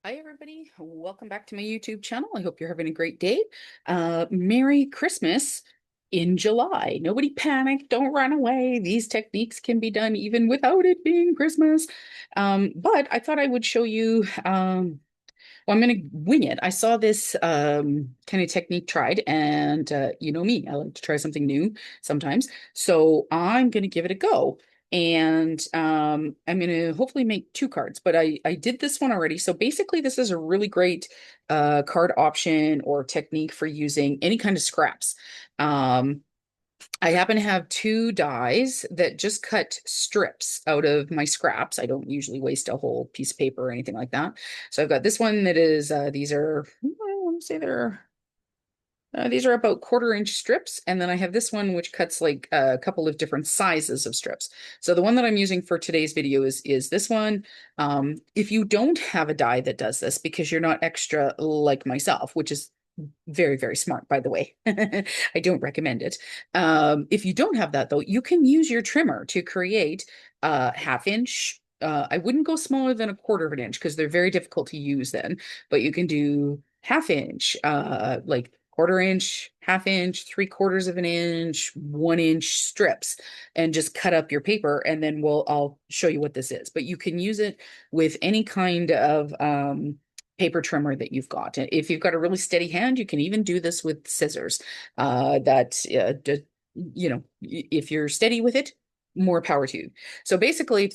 Hi, everybody. Welcome back to my YouTube channel. I hope you're having a great day. Merry Christmas in July. Nobody panic. Don't run away. These techniques can be done even without it being Christmas. But I thought I would show you. Well, I'm going to wing it. I saw this kind of technique tried, and you know me, I like to try something new sometimes. So I'm going to give it a go. And I'm going to hopefully make two cards, but I did this one already. So basically, this is a really great card option or technique for using any kind of scraps. Um, I happen to have two dies that just cut strips out of my scraps. I don't usually waste a whole piece of paper or anything like that. So I've got this one that is, these are, I want to say these are about quarter-inch strips. And then I have this one, which cuts like a couple of different sizes of strips. So the one that I'm using for today's video is this one. If you don't have a die that does this because you're not extra like myself, which is very, very smart, by the way. I don't recommend it. If you don't have that, though, you can use your trimmer to create a half inch. I wouldn't go smaller than a quarter of an inch because they're very difficult to use then, but you can do half inch, like quarter inch, half inch, three-quarters of an inch, 1 inch strips, and just cut up your paper. And then I'll show you what this is. But you can use it with any kind of paper trimmer that you've got. If you've got a really steady hand, you can even do this with scissors. If you're steady with it, more power to you. So basically,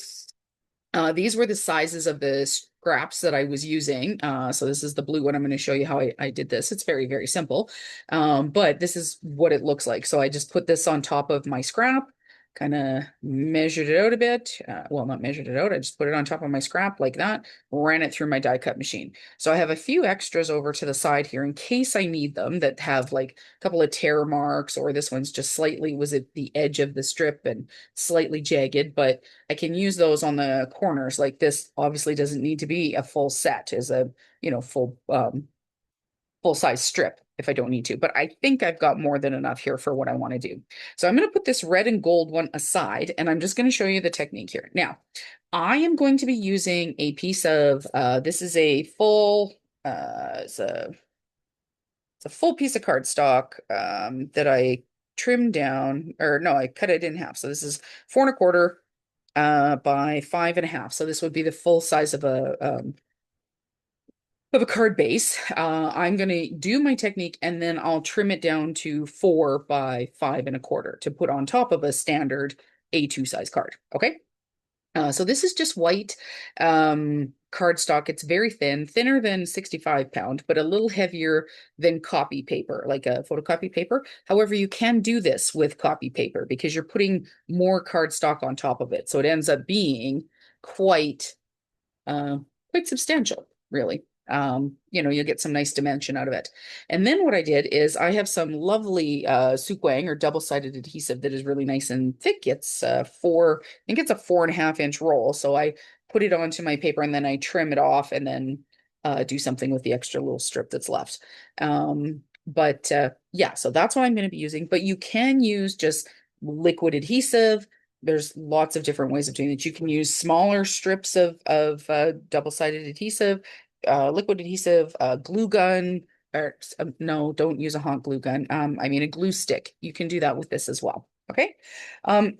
these were the sizes of the scraps that I was using. So this is the blue one. I'm going to show you how I did this. It's very, very simple. But this is what it looks like. So I just put this on top of my scrap, kind of measured it out a bit. Well, not measured it out. I just put it on top of my scrap like that, ran it through my die cut machine. So I have a few extras over to the side here in case I need them that have like a couple of tear marks, or this one's just slightly was at the edge of the strip and slightly jagged, but I can use those on the corners. Like this obviously doesn't need to be a full set as a, full size strip if I don't need to, but I think I've got more than enough here for what I want to do. So I'm going to put this red and gold one aside, and I'm just going to show you the technique here. Now, I am going to be using a piece of, this is a full, it's a full piece of cardstock that I trimmed down, or no, I cut it in half. So this is 4 1/4 by 5 1/2. So this would be the full size of a card base. I'm going to do my technique and then I'll trim it down to 4 by 5 1/4 to put on top of a standard A2 size card. Okay. So this is just white cardstock. It's very thin, thinner than 65 pound, but a little heavier than copy paper, like a photocopy paper. However, you can do this with copy paper because you're putting more cardstock on top of it. So it ends up being quite uh, quite substantial, really. You'll get some nice dimension out of it. And then what I did is I have some lovely Sukwang or double-sided adhesive that is really nice and thick. It's I think it's a 4 1/2 inch roll. So I put it onto my paper and then I trim it off and then do something with the extra little strip that's left. But yeah, so that's what I'm going to be using. But you can use just liquid adhesive. There's lots of different ways of doing it. You can use smaller strips of double-sided adhesive, liquid adhesive, glue gun, or no, don't use a hot glue gun. I mean a glue stick. You can do that with this as well. Okay.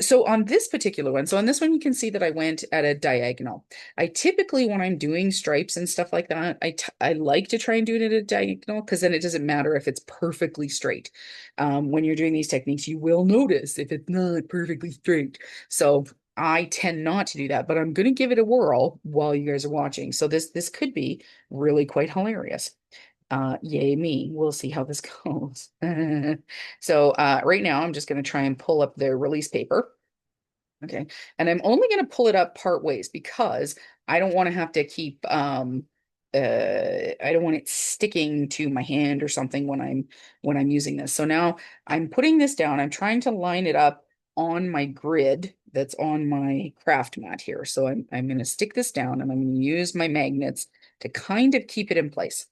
So on this particular one, so on this one, you can see that I went at a diagonal. I typically, when I'm doing stripes and stuff like that, I like to try and do it at a diagonal because then it doesn't matter if it's perfectly straight. When you're doing these techniques, you will notice if it's not perfectly straight. So I tend not to do that, but I'm going to give it a whirl while you guys are watching. So this could be really quite hilarious. Yay me. We'll see how this goes. So right now I'm just going to try and pull up the release paper. Okay. And I'm only going to pull it up part ways because I don't want to have to keep I don't want it sticking to my hand or something when I'm using this. So now I'm putting this down. I'm trying to line it up on my grid that's on my craft mat here. So I'm going to stick this down and I'm going to use my magnets to kind of keep it in place.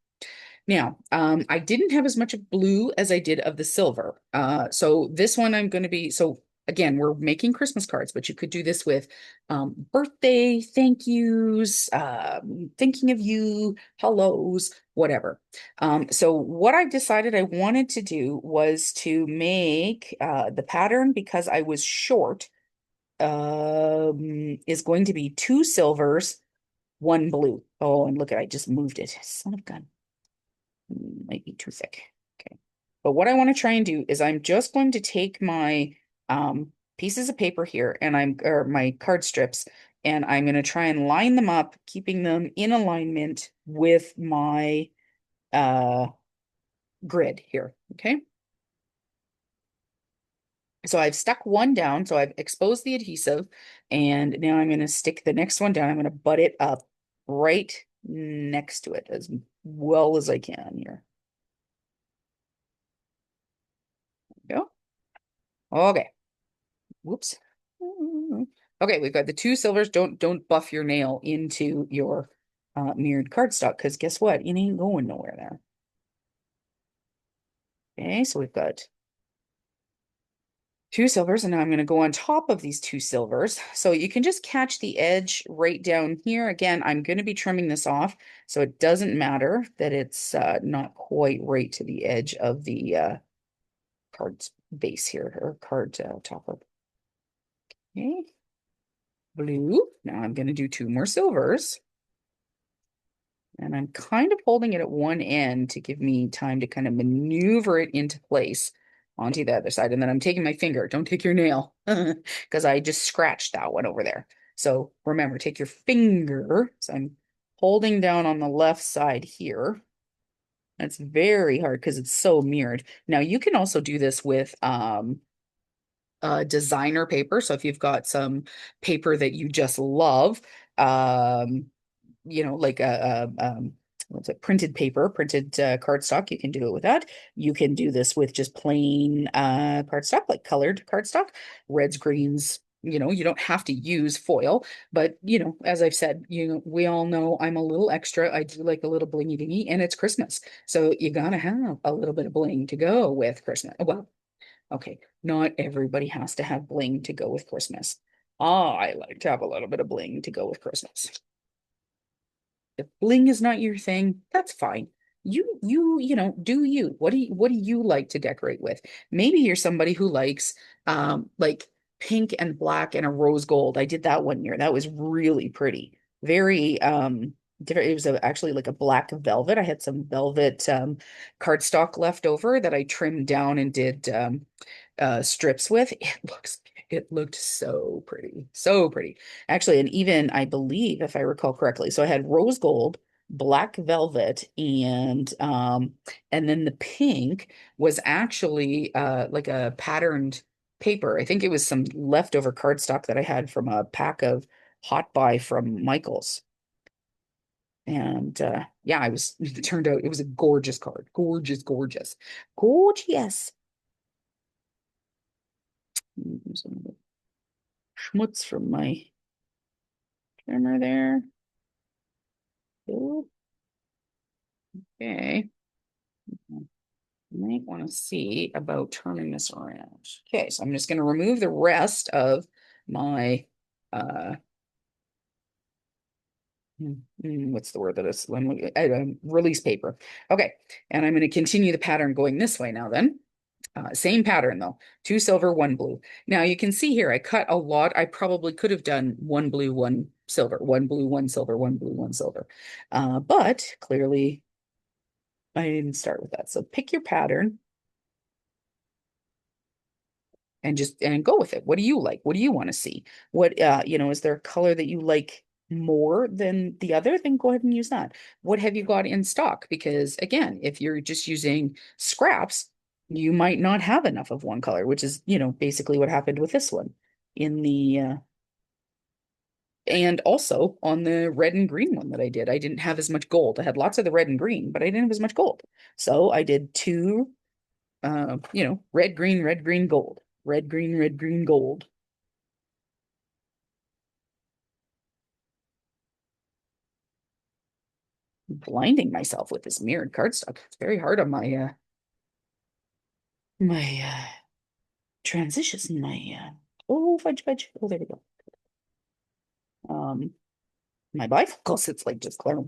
Now, I didn't have as much of blue as I did of the silver. So this one I'm going to be, so again, we're making Christmas cards, but you could do this with birthday thank yous, thinking of you, hellos, whatever. So what I decided I wanted to do was to make the pattern, because I was short, is going to be two silvers, one blue. Oh, and look at, I just moved it. Son of a gun. Might be too thick. Okay. But what I want to try and do is I'm just going to take my pieces of paper here, and or my card strips, and I'm going to try and line them up, keeping them in alignment with my uh grid here. Okay. So I've stuck one down, so I've exposed the adhesive, and now I'm going to stick the next one down. I'm going to butt it up right next to it as well as I can here. There we go. Okay. Whoops. Okay, we've got the two silvers. Don't buff your nail into your mirrored cardstock, because guess what? It ain't going nowhere there. Okay, so we've got two silvers, and now I'm going to go on top of these two silvers. So you can just catch the edge right down here. Again, I'm going to be trimming this off, so it doesn't matter that it's not quite right to the edge of the card base here, or card topper. Okay, blue. Now I'm going to do two more silvers. And I'm kind of holding it at one end to give me time to kind of maneuver it into place onto the other side. And then I'm taking my finger. Don't take your nail, because I just scratched that one over there. So remember, take your finger. So I'm holding down on the left side here. That's very hard because it's so mirrored. Now you can also do this with designer paper. So if you've got some paper that you just love, like what's it, printed paper, printed cardstock, you can do it with that. You can do this with just plain cardstock, like colored cardstock, reds, greens. You don't have to use foil, but as I've said, we all know I'm a little extra. I do like a little blingy dingy, and it's Christmas. So you gotta have a little bit of bling to go with Christmas. Well, okay, not everybody has to have bling to go with Christmas. I like to have a little bit of bling to go with Christmas. If bling is not your thing, that's fine. Do you. What do you like to decorate with? Maybe you're somebody who likes like pink and black and a rose gold. I did that one year. That was really pretty. Very different. It was actually like a black velvet. I had some velvet cardstock left over that I trimmed down and did strips with. It looked so pretty, so pretty. Actually, and even I believe, if I recall correctly, so I had rose gold, black velvet, and then the pink was actually like a patterned paper. I think it was some leftover cardstock that I had from a pack of Hot Buy from Michaels. And yeah, it turned out it was a gorgeous card. Gorgeous, gorgeous, gorgeous. Some of the schmutz from my camera there. Okay. You might want to see about turning this around. Okay, so I'm just going to remove the rest of my uh what's the word that is when release paper. Okay, and I'm going to continue the pattern going this way now then. Same pattern though, two silver, one blue. Now you can see here I cut a lot. I probably could have done one blue, one silver, one blue, one silver, one blue, one silver. But clearly I didn't start with that. So pick your pattern and go with it. What do you like? What do you want to see? What is there a color that you like more than the other? Then go ahead and use that. What have you got in stock? Because again, if you're just using scraps, you might not have enough of one color, which is, basically what happened with this one in the and also on the red and green one that I did. I didn't have as much gold. I had lots of the red and green, but I didn't have as much gold. So I did two red, green, gold, red, green, gold. Blinding myself with this mirrored cardstock. It's very hard on my transitions in my oh fudge fudge. Oh, there we go. Um, my bifocals, it's like just going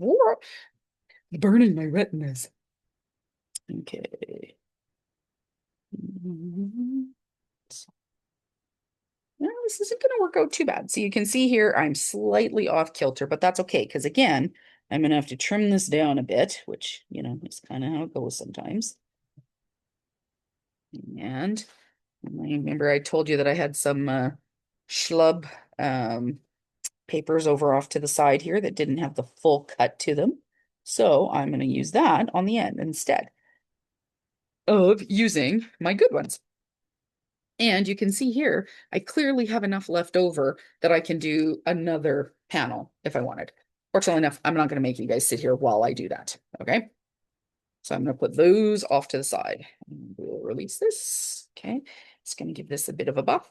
burning my retinas. Okay. So, well, this isn't going to work out too bad. So you can see here I'm slightly off kilter, but that's okay because again, I'm going to have to trim this down a bit, which, you know, is kind of how it goes sometimes. And I remember I told you that I had some schlub papers over off to the side here that didn't have the full cut to them. So I'm going to use that on the end instead of using my good ones. And you can see here, I clearly have enough left over that I can do another panel if I wanted. Fortunately enough, I'm not going to make you guys sit here while I do that. Okay. So I'm going to put those off to the side. We'll release this. Okay. It's going to give this a bit of a buff.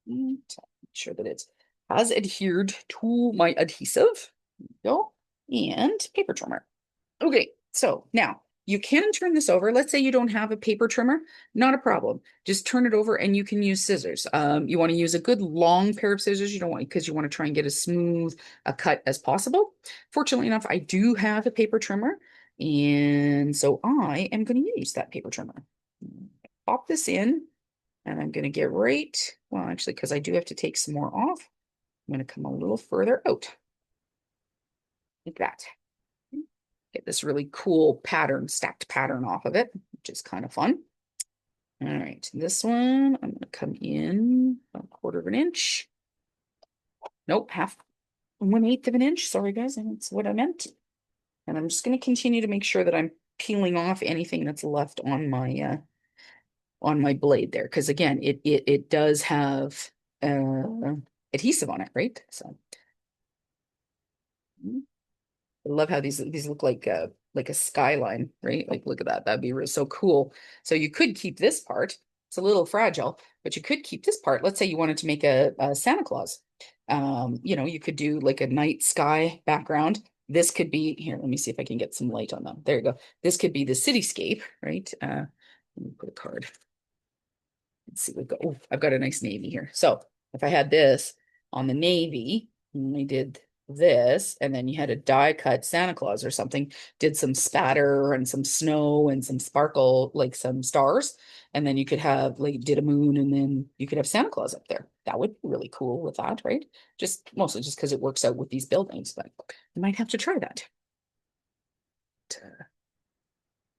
And make sure that it has adhered to my adhesive. Go. And paper trimmer. Okay, so now you can turn this over. Let's say you don't have a paper trimmer, not a problem. Just turn it over and you can use scissors. You want to use a good long pair of scissors. You don't want because you want to try and get as smooth a cut as possible. Fortunately enough, I do have a paper trimmer, and so I am going to use that paper trimmer. Pop this in, and I'm going to get right, well, actually, because I do have to take some more off, I'm going to come a little further out, like that. Get this really cool pattern, stacked pattern off of it, which is kind of fun. All right, this one, I'm gonna come in a quarter of an inch. Nope, half, 1/8 of an inch. Sorry, guys, that's what I meant. And I'm just gonna continue to make sure that I'm peeling off anything that's left on my blade there. Because again, it does have adhesive on it, right? So I love how these look like a skyline, right? Like look at that. That'd be so cool. So you could keep this part. It's a little fragile, but you could keep this part. Let's say you wanted to make a Santa Claus. You know, you could do like a night sky background. This could be here. Let me see if I can get some light on them. There you go. This could be the cityscape, right? Let me put a card. Let's see. Oh, I've got a nice navy here. So if I had this on the navy, and we did this, and then you had a die cut Santa Claus or something, did some spatter and some snow and some sparkle, like some stars, and then you could have like did a moon, and then you could have Santa Claus up there. That would be really cool with that, right? Just mostly just because it works out with these buildings, but you might have to try that.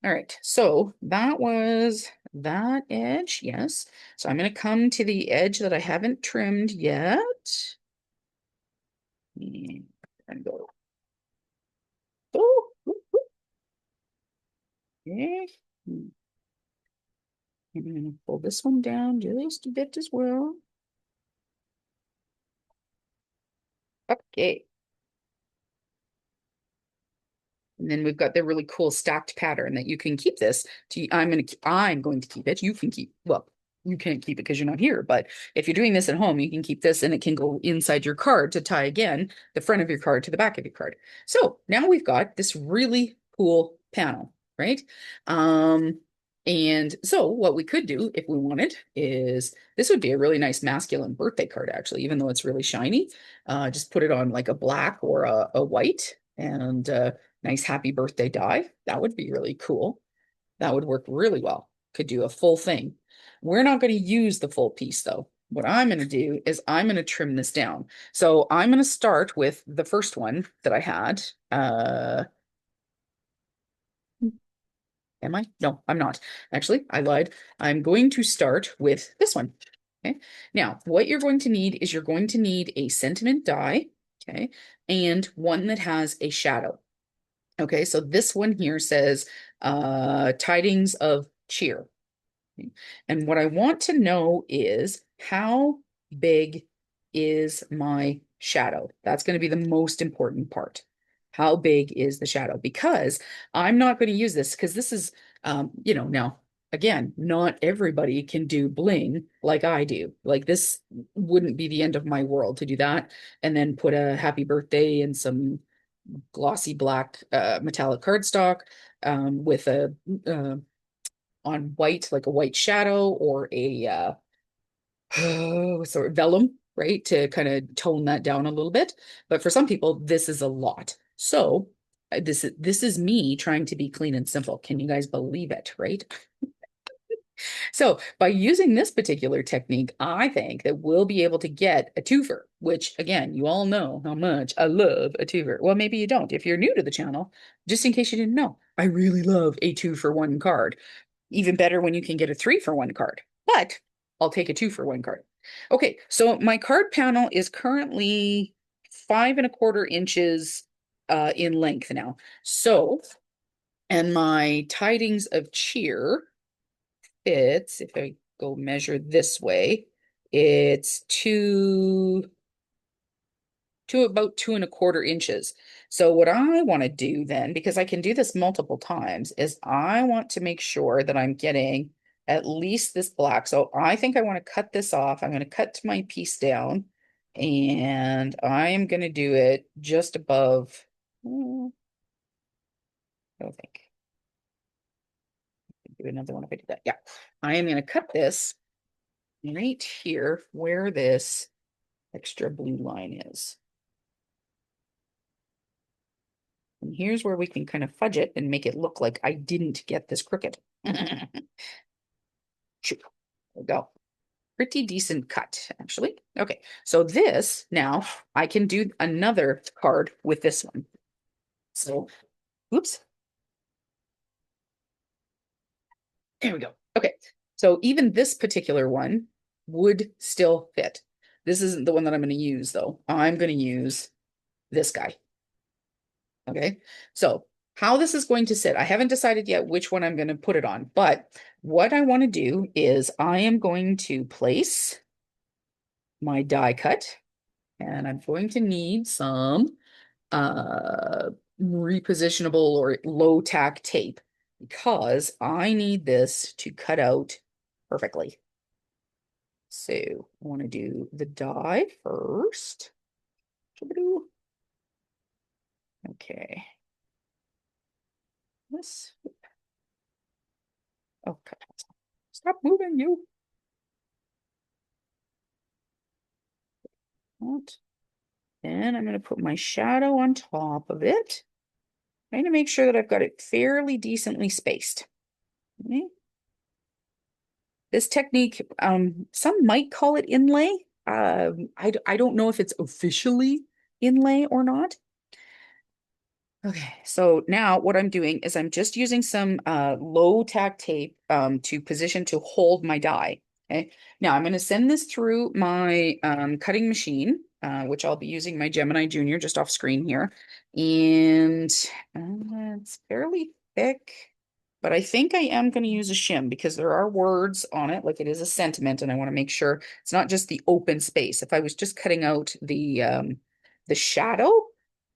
All right, so that was that edge, yes. So I'm going to come to the edge that I haven't trimmed yet. And go. Oh, okay. I'm going to pull this one down just a bit as well. Okay. And then we've got the really cool stacked pattern that you can keep this to, I'm going to keep it. You can keep, well, you can't keep it because you're not here, but if you're doing this at home, you can keep this and it can go inside your card to tie again the front of your card to the back of your card. So now we've got this really cool panel, right? And so what we could do if we wanted is this would be a really nice masculine birthday card, actually, even though it's really shiny. Just put it on like a black or a white and nice happy birthday die. That would be really cool. That would work really well. Could do a full thing. We're not going to use the full piece though. What I'm going to do is I'm going to trim this down. So I'm going to start with the first one that I had. Am I? No, I'm not. Actually, I lied. I'm going to start with this one. Okay. Now, what you're going to need is you're going to need a sentiment die, okay, and one that has a shadow. Okay, so this one here says tidings of cheer. And what I want to know is how big is my shadow? That's going to be the most important part. How big is the shadow? Because I'm not going to use this because this is, you know, now again, not everybody can do bling like I do. Like this wouldn't be the end of my world to do that and then put a happy birthday and some glossy black metallic cardstock with a on white, like a white shadow or a sort of vellum, right? To kind of tone that down a little bit. But for some people, this is a lot. So this is me trying to be clean and simple. Can you guys believe it, right? So by using this particular technique, I think that we'll be able to get a twofer, which again, you all know how much I love a twofer. Well, maybe you don't. If you're new to the channel, just in case you didn't know, I really love a 2-for-1 card. Even better when you can get a 3-for-1 card, but I'll take a 2-for-1 card. Okay, so my card panel is currently 5 1/4 inches in length now. So, and my tidings of cheer, it's, if I go measure this way, it's to about 2 1/4 inches. So what I want to do then, because I can do this multiple times, is I want to make sure that I'm getting at least this black. So I think I want to cut this off. I'm going to cut my piece down and I am going to do it just above. I don't think. Do another one if I do that. Yeah. I am going to cut this right here where this extra blue line is. And here's where we can kind of fudge it and make it look like I didn't get this crooked. There we go. Pretty decent cut, actually. Okay, so this, now I can do another card with this one. So, oops. There we go. Okay, so even this particular one would still fit. This isn't the one that I'm going to use, though. I'm going to use this guy. Okay, so how this is going to sit, I haven't decided yet which one I'm going to put it on, but what I want to do is I am going to place my die cut, and I'm going to need some repositionable or low tack tape because I need this to cut out perfectly. So I want to do the die first. Okay. This. Okay. Stop moving, you. What? Then I'm going to put my shadow on top of it. Trying to make sure that I've got it fairly decently spaced. Okay. This technique, some might call it inlay. I don't know if it's officially inlay or not. Okay, so now what I'm doing is I'm just using some low tack tape to position to hold my die. Okay, now I'm going to send this through my cutting machine, which I'll be using my Gemini Junior just off screen here. And it's fairly thick, but I think I am going to use a shim because there are words on it, like it is a sentiment, and I want to make sure it's not just the open space. If I was just cutting out the shadow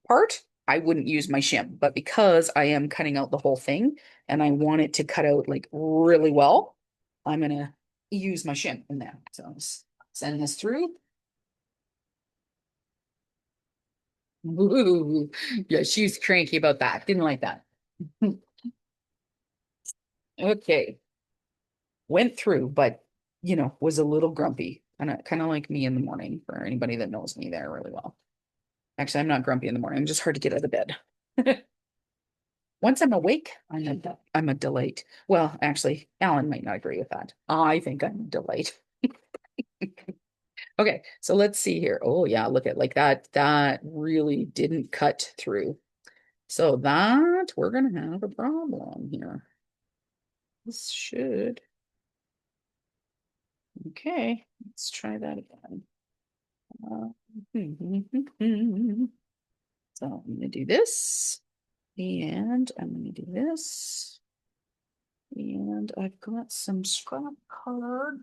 part, I wouldn't use my shim, but because I am cutting out the whole thing and I want it to cut out like really well, I'm gonna use my shim in there. So I'll just send this through. Ooh, yeah, she's cranky about that. Didn't like that. Okay, went through, but was a little grumpy, kind of like me in the morning for anybody that knows me there really well. Actually, I'm not grumpy in the morning. I'm just hard to get out of bed. Once I'm awake, I'm a delight. Well, actually, Alan might not agree with that. I think I'm a delight. Okay, so let's see here. Oh yeah, look at like that. That really didn't cut through. So that we're gonna have a problem here. This should. Okay, let's try that again. Uh, so I'm gonna do this, and I'm gonna do this. And I've got some scrap card.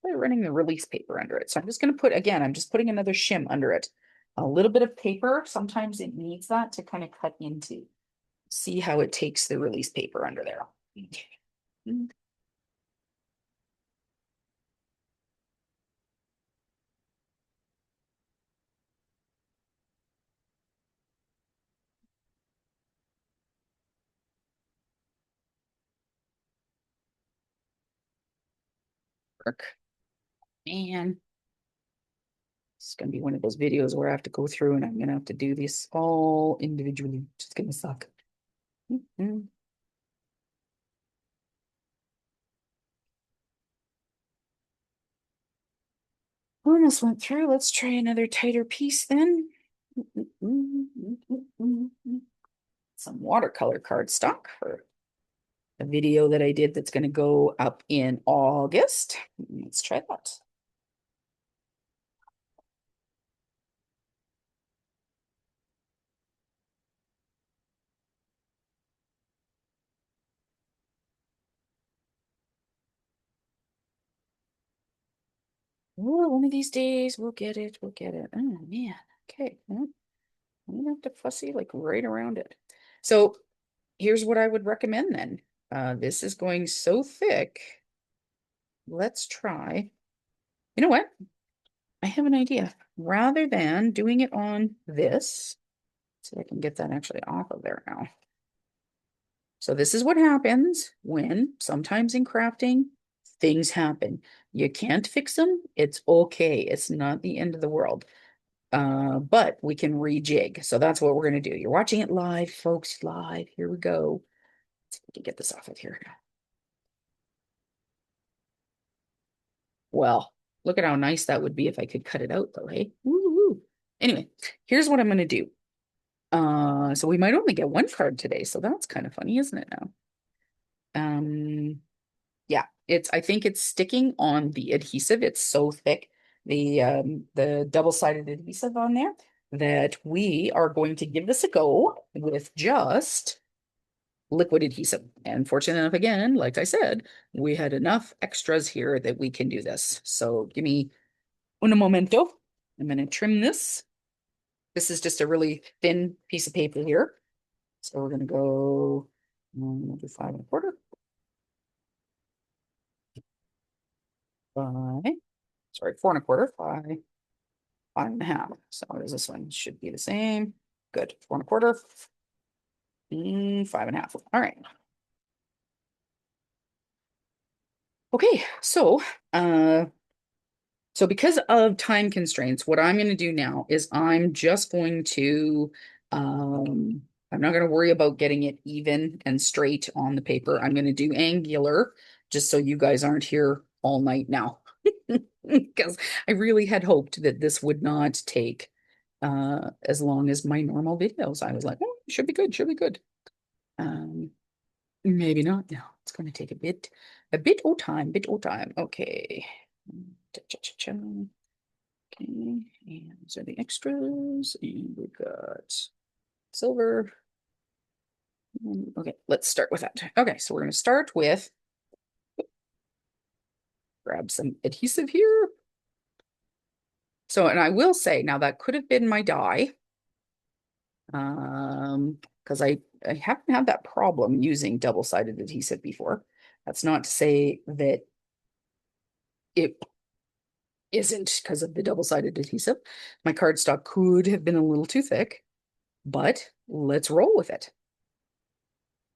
By running the release paper under it. So I'm just going to put, again, I'm just putting another shim under it. A little bit of paper. Sometimes it needs that to kind of cut into. See how it takes the release paper under there. work. Man, it's gonna be one of those videos where I have to go through and I'm gonna have to do this all individually. It's gonna suck. Mhm. Almost went through. Let's try another tighter piece then. Some watercolor cardstock for a video that I did that's going to go up in August. Let's try that. Oh, one of these days we'll get it. We'll get it. Oh man. Okay. Well, I'm gonna have to fussy like right around it. So here's what I would recommend then. This is going so thick. Let's try. You know what? I have an idea. Rather than doing it on this, so I can get that actually off of there now. So this is what happens when sometimes in crafting, things happen. You can't fix them. It's okay. It's not the end of the world. But we can rejig. So that's what we're going to do. You're watching it live, folks, live. Here we go. Let's see if we can get this off of here. Well, look at how nice that would be if I could cut it out though, hey? Woo-woo. Anyway, here's what I'm going to do. So we might only get one card today, so that's kind of funny, isn't it now? Yeah, I think it's sticking on the adhesive. It's so thick, the double-sided adhesive on there, that we are going to give this a go with just liquid adhesive. And fortunate enough, again, like I said, we had enough extras here that we can do this. So give me un momento. I'm going to trim this. This is just a really thin piece of paper here. So we're going to go, we'll do 5 1/4. Five, sorry, 4 1/4, 5 5 1/2. So what is this one? Should be the same. Good. 4 1/4. 5 1/2. All right. Okay, uh so because of time constraints, what I'm going to do now is I'm just going to I'm not going to worry about getting it even and straight on the paper. I'm going to do angular just so you guys aren't here all night now. Because I really had hoped that this would not take as long as my normal videos. I was like, oh, should be good, should be good. Um, maybe not. No, it's going to take a bit of time, bit of time. Okay. Cha-cha-cha-cha. Okay, and these are the extras, and we've got silver. Okay, let's start with that. Okay, so we're going to start with grab some adhesive here. So, and I will say now that could have been my die, because I haven't had that problem using double-sided adhesive before. That's not to say that it isn't because of the double-sided adhesive. My cardstock could have been a little too thick, but let's roll with it.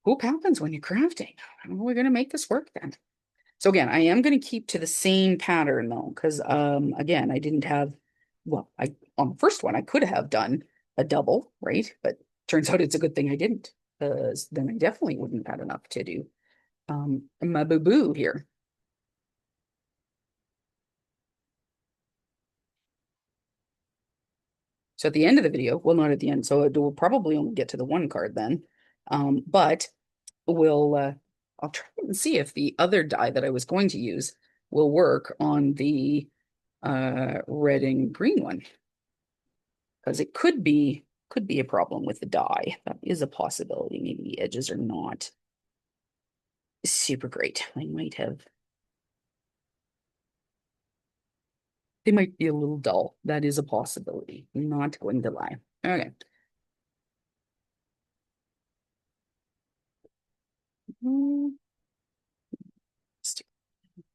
Hope happens when you're crafting. We're going to make this work then. So again, I am going to keep to the same pattern though, because again, I didn't have, well, I on the first one I could have done a double, right? But turns out it's a good thing I didn't, because then I definitely wouldn't have had enough to do my boo-boo here. So at the end of the video, well, not at the end, so it will probably only get to the one card then. But we'll I'll try and see if the other die that I was going to use will work on the red and green one, because it could be a problem with the die. That is a possibility. Maybe the edges are not super great. They might be a little dull. That is a possibility. I'm not going to lie. Okay. Stick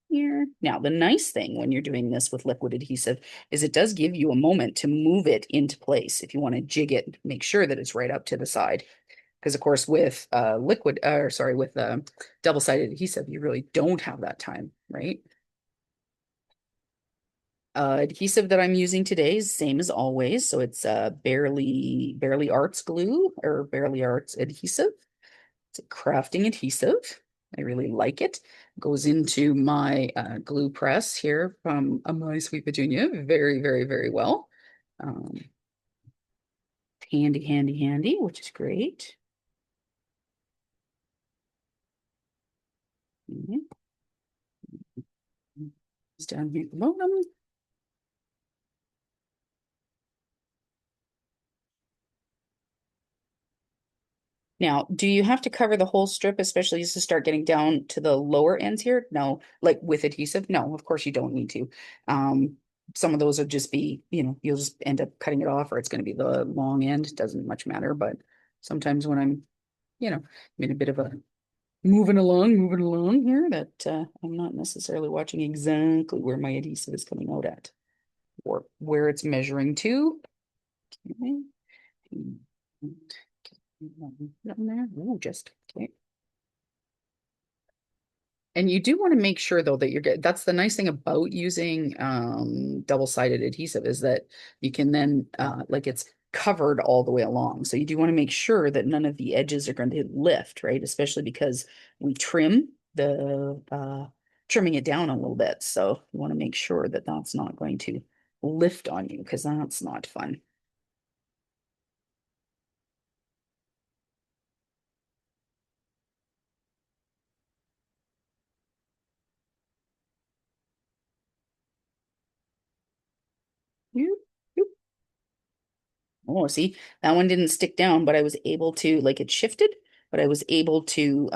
here. Now, the nice thing when you're doing this with liquid adhesive is it does give you a moment to move it into place. If you want to jig it, make sure that it's right up to the side. Because of course, with with double-sided adhesive, you really don't have that time, right? Adhesive that I'm using today is same as always. So it's Barely Arts glue or Barely Arts adhesive. It's a crafting adhesive. I really like it. Goes into my glue press here from My Sweet Petunia very, very, very well. Um, Handy, handy, handy, which is great. Mhm. It's down here at the bottom. Now, do you have to cover the whole strip, especially as to start getting down to the lower ends here? No, like with adhesive? No, of course you don't need to. Um, some of those will just be, you'll just end up cutting it off, or it's going to be the long end. It doesn't much matter. But sometimes when I'm, in a bit of a moving along here, that I'm not necessarily watching exactly where my adhesive is coming out at or where it's measuring to. Okay. Down there. Ooh, just okay. And you do want to make sure though that you're good. That's the nice thing about using double-sided adhesive is that you can then like it's covered all the way along. So you do want to make sure that none of the edges are going to lift, right? Especially because we trimming it down a little bit. So you want to make sure that that's not going to lift on you because that's not fun. Yoop, yoop. Oh, see, that one didn't stick down, but I was able to, like it shifted, but I was able to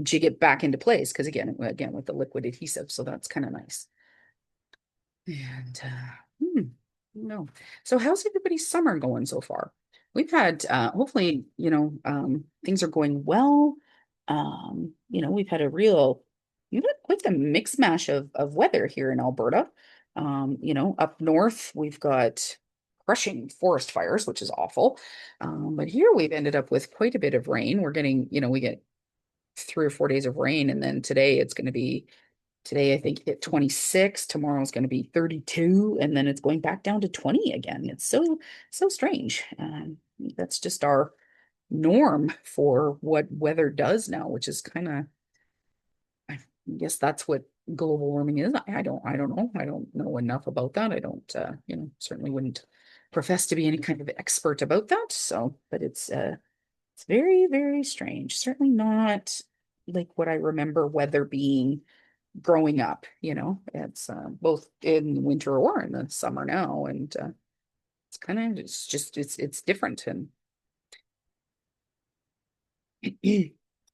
jig it back into place because again with the liquid adhesive, so that's kind of nice. And no. So how's everybody's summer going so far? We've had hopefully, things are going well. We've had quite a mix mash of weather here in Alberta. Up north we've got crushing forest fires, which is awful. But here we've ended up with quite a bit of rain. We're getting, we get 3 or 4 days of rain, and then today I think hit 26, tomorrow's going to be 32, and then it's going back down to 20 again. It's so strange. That's just our norm for what weather does now, which is kind of, I guess that's what global warming is. I don't know. I don't know enough about that. I don't, certainly wouldn't profess to be any kind of expert about that. So, but it's very, very strange. Certainly not like what I remember weather being growing up. It's both in the winter or in the summer now, and it's different. And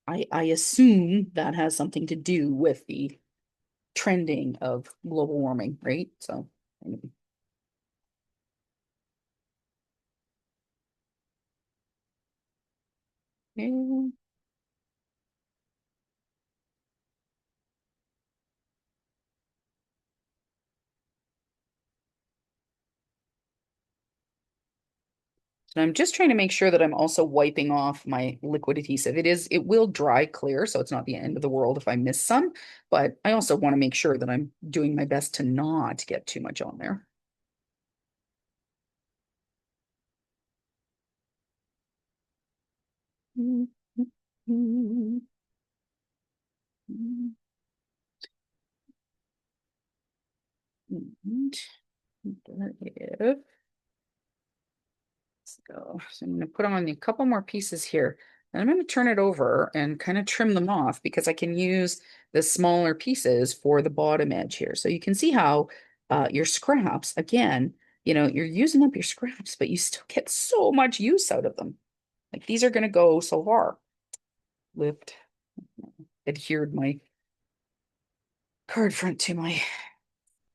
I assume that has something to do with the trending of global warming, right? So yeah. And I'm just trying to make sure that I'm also wiping off my liquid adhesive. It will dry clear, so it's not the end of the world if I miss some, but I also want to make sure that I'm doing my best to not get too much on there. And there is. Let's go. So I'm going to put on a couple more pieces here. And I'm going to turn it over and kind of trim them off because I can use the smaller pieces for the bottom edge here. So you can see how your scraps, again, you're using up your scraps, but you still get so much use out of them. Like these are going to go so far. Lift, adhered my card front to my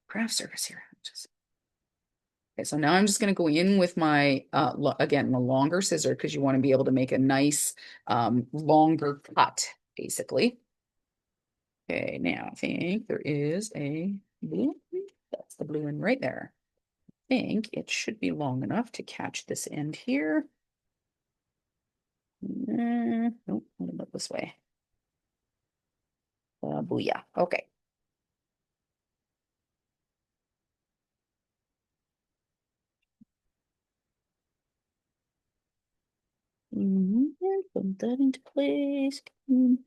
craft surface here. Okay, so now I'm just going to go in with my, again, the longer scissor because you want to be able to make a nice longer cut, basically. Okay, now I think there is a blue. That's the blue one right there. I think it should be long enough to catch this end here. Nope, what about this way? Booyah. Okay. put that into place. And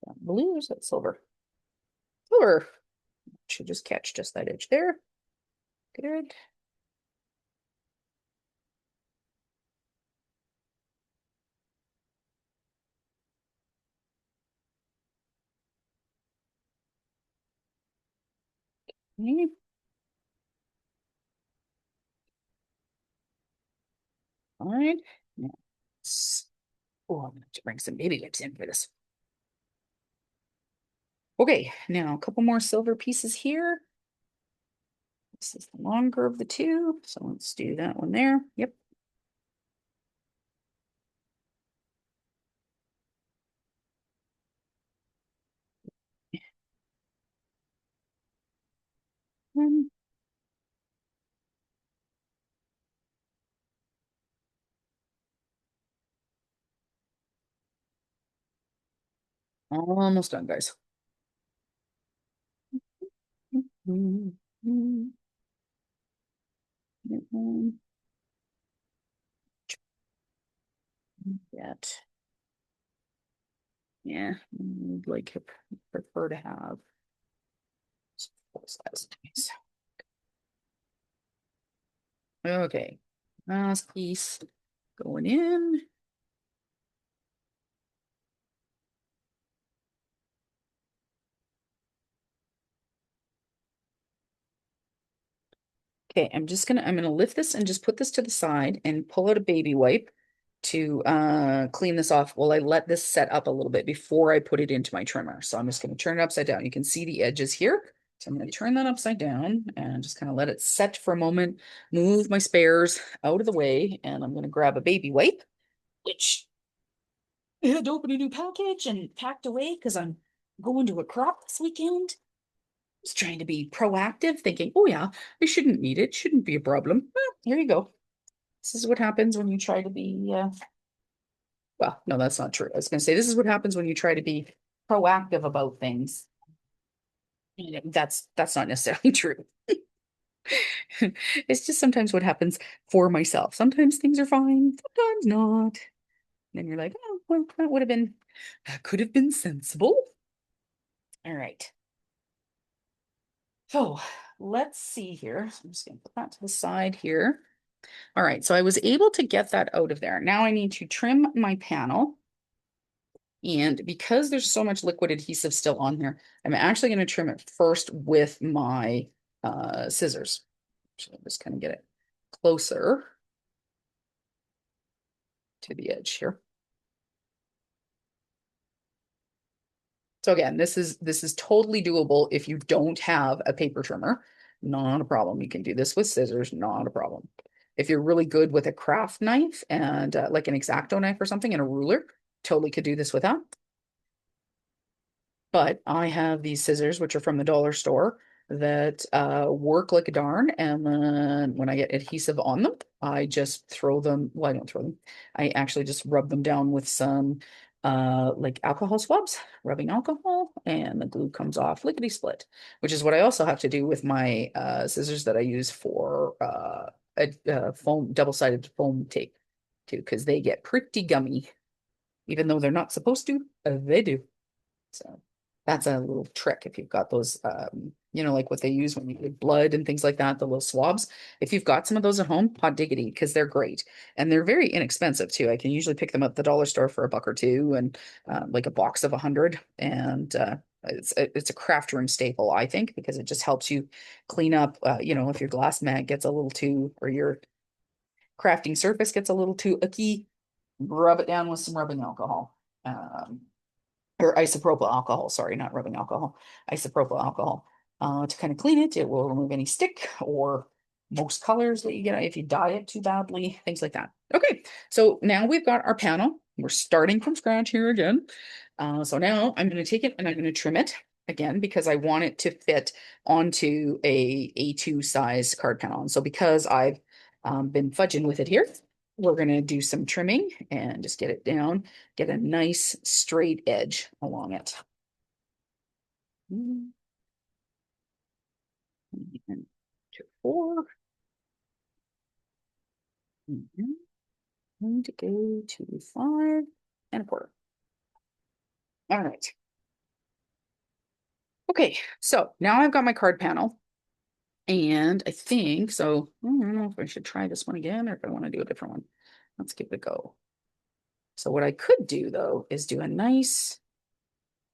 that blue, or is that silver? Silver. Should just catch just that edge there. Good. Okay. All right. Now, oh, I'm going to bring some baby wipes in for this. Okay, now a couple more silver pieces here. This is the longer of the two, so let's do that one there. Yep. And almost done, guys. That, yeah, like prefer to have full size. Okay, last piece going in. Okay, I'm gonna lift this and just put this to the side and pull out a baby wipe to clean this off while I let this set up a little bit before I put it into my trimmer. So I'm just gonna turn it upside down. You can see the edges here. So I'm gonna turn that upside down and just kind of let it set for a moment, move my spares out of the way, and I'm gonna grab a baby wipe, which I had to open a new package and packed away because I'm going to a crop this weekend. Was trying to be proactive, thinking, oh yeah, I shouldn't need it, shouldn't be a problem. Well, here you go. This is what happens when you try to be, well, no, that's not true. I was going to say, this is what happens when you try to be proactive about things. That's not necessarily true. It's just sometimes what happens for myself. Sometimes things are fine, sometimes not. And then you're like, oh, well, that could have been sensible. All right. So let's see here. So I'm just going to put that to the side here. All right, so I was able to get that out of there. Now I need to trim my panel. And because there's so much liquid adhesive still on here, I'm actually going to trim it first with my scissors. So I'll just kind of get it closer to the edge here. So again, this is totally doable if you don't have a paper trimmer. Not a problem. You can do this with scissors, not a problem. If you're really good with a craft knife and like an X-Acto knife or something and a ruler, totally could do this with that. But I have these scissors, which are from the dollar store, that work like a darn. And then when I get adhesive on them, I just throw them. Well, I don't throw them. I actually just rub them down with some like alcohol swabs, rubbing alcohol, and the glue comes off lickety split, which is what I also have to do with my scissors that I use for a foam, double-sided foam tape too, because they get pretty gummy, even though they're not supposed to, they do. So that's a little trick if you've got those, like what they use when you get blood and things like that, the little swabs. If you've got some of those at home, hot diggity, because they're great and they're very inexpensive too. I can usually pick them up at the dollar store for $1 or $2 and like a box of 100. And it's a craft room staple, I think, because it just helps you clean up, if your glass mat gets a little too, or your crafting surface gets a little too icky, rub it down with some rubbing alcohol. Or isopropyl alcohol, sorry, not rubbing alcohol, isopropyl alcohol, to kind of clean it. It will remove any stick or most colors that you get if you dye it too badly, things like that. Okay, so now we've got our panel. We're starting from scratch here again. So now I'm going to take it and I'm going to trim it again because I want it to fit onto a A2 size card panel. And so because I've been fudging with it here, we're going to do some trimming and just get it down, get a nice straight edge along it. And 4. Going to go to 5 1/4. All right. Okay, so now I've got my card panel. And I think so. I don't know if I should try this one again or if I want to do a different one. Let's give it a go. So what I could do though is do a nice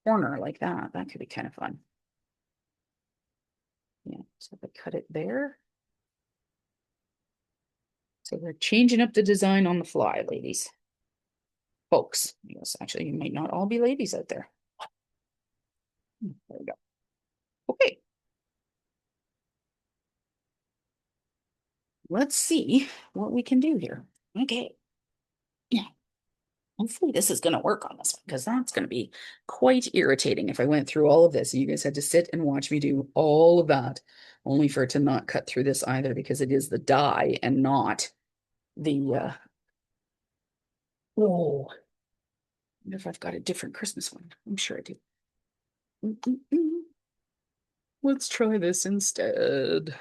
corner like that. That could be kind of fun. Yeah, so if I cut it there. So we're changing up the design on the fly, ladies. Folks, yes, actually, you might not all be ladies out there. There we go. Okay. Let's see what we can do here. Okay. Yeah. Hopefully this is going to work on this one because that's going to be quite irritating if I went through all of this. You guys had to sit and watch me do all of that, only for it to not cut through this either because it is the die and not the oh, I wonder if I've got a different Christmas one. I'm sure I do. Let's try this instead.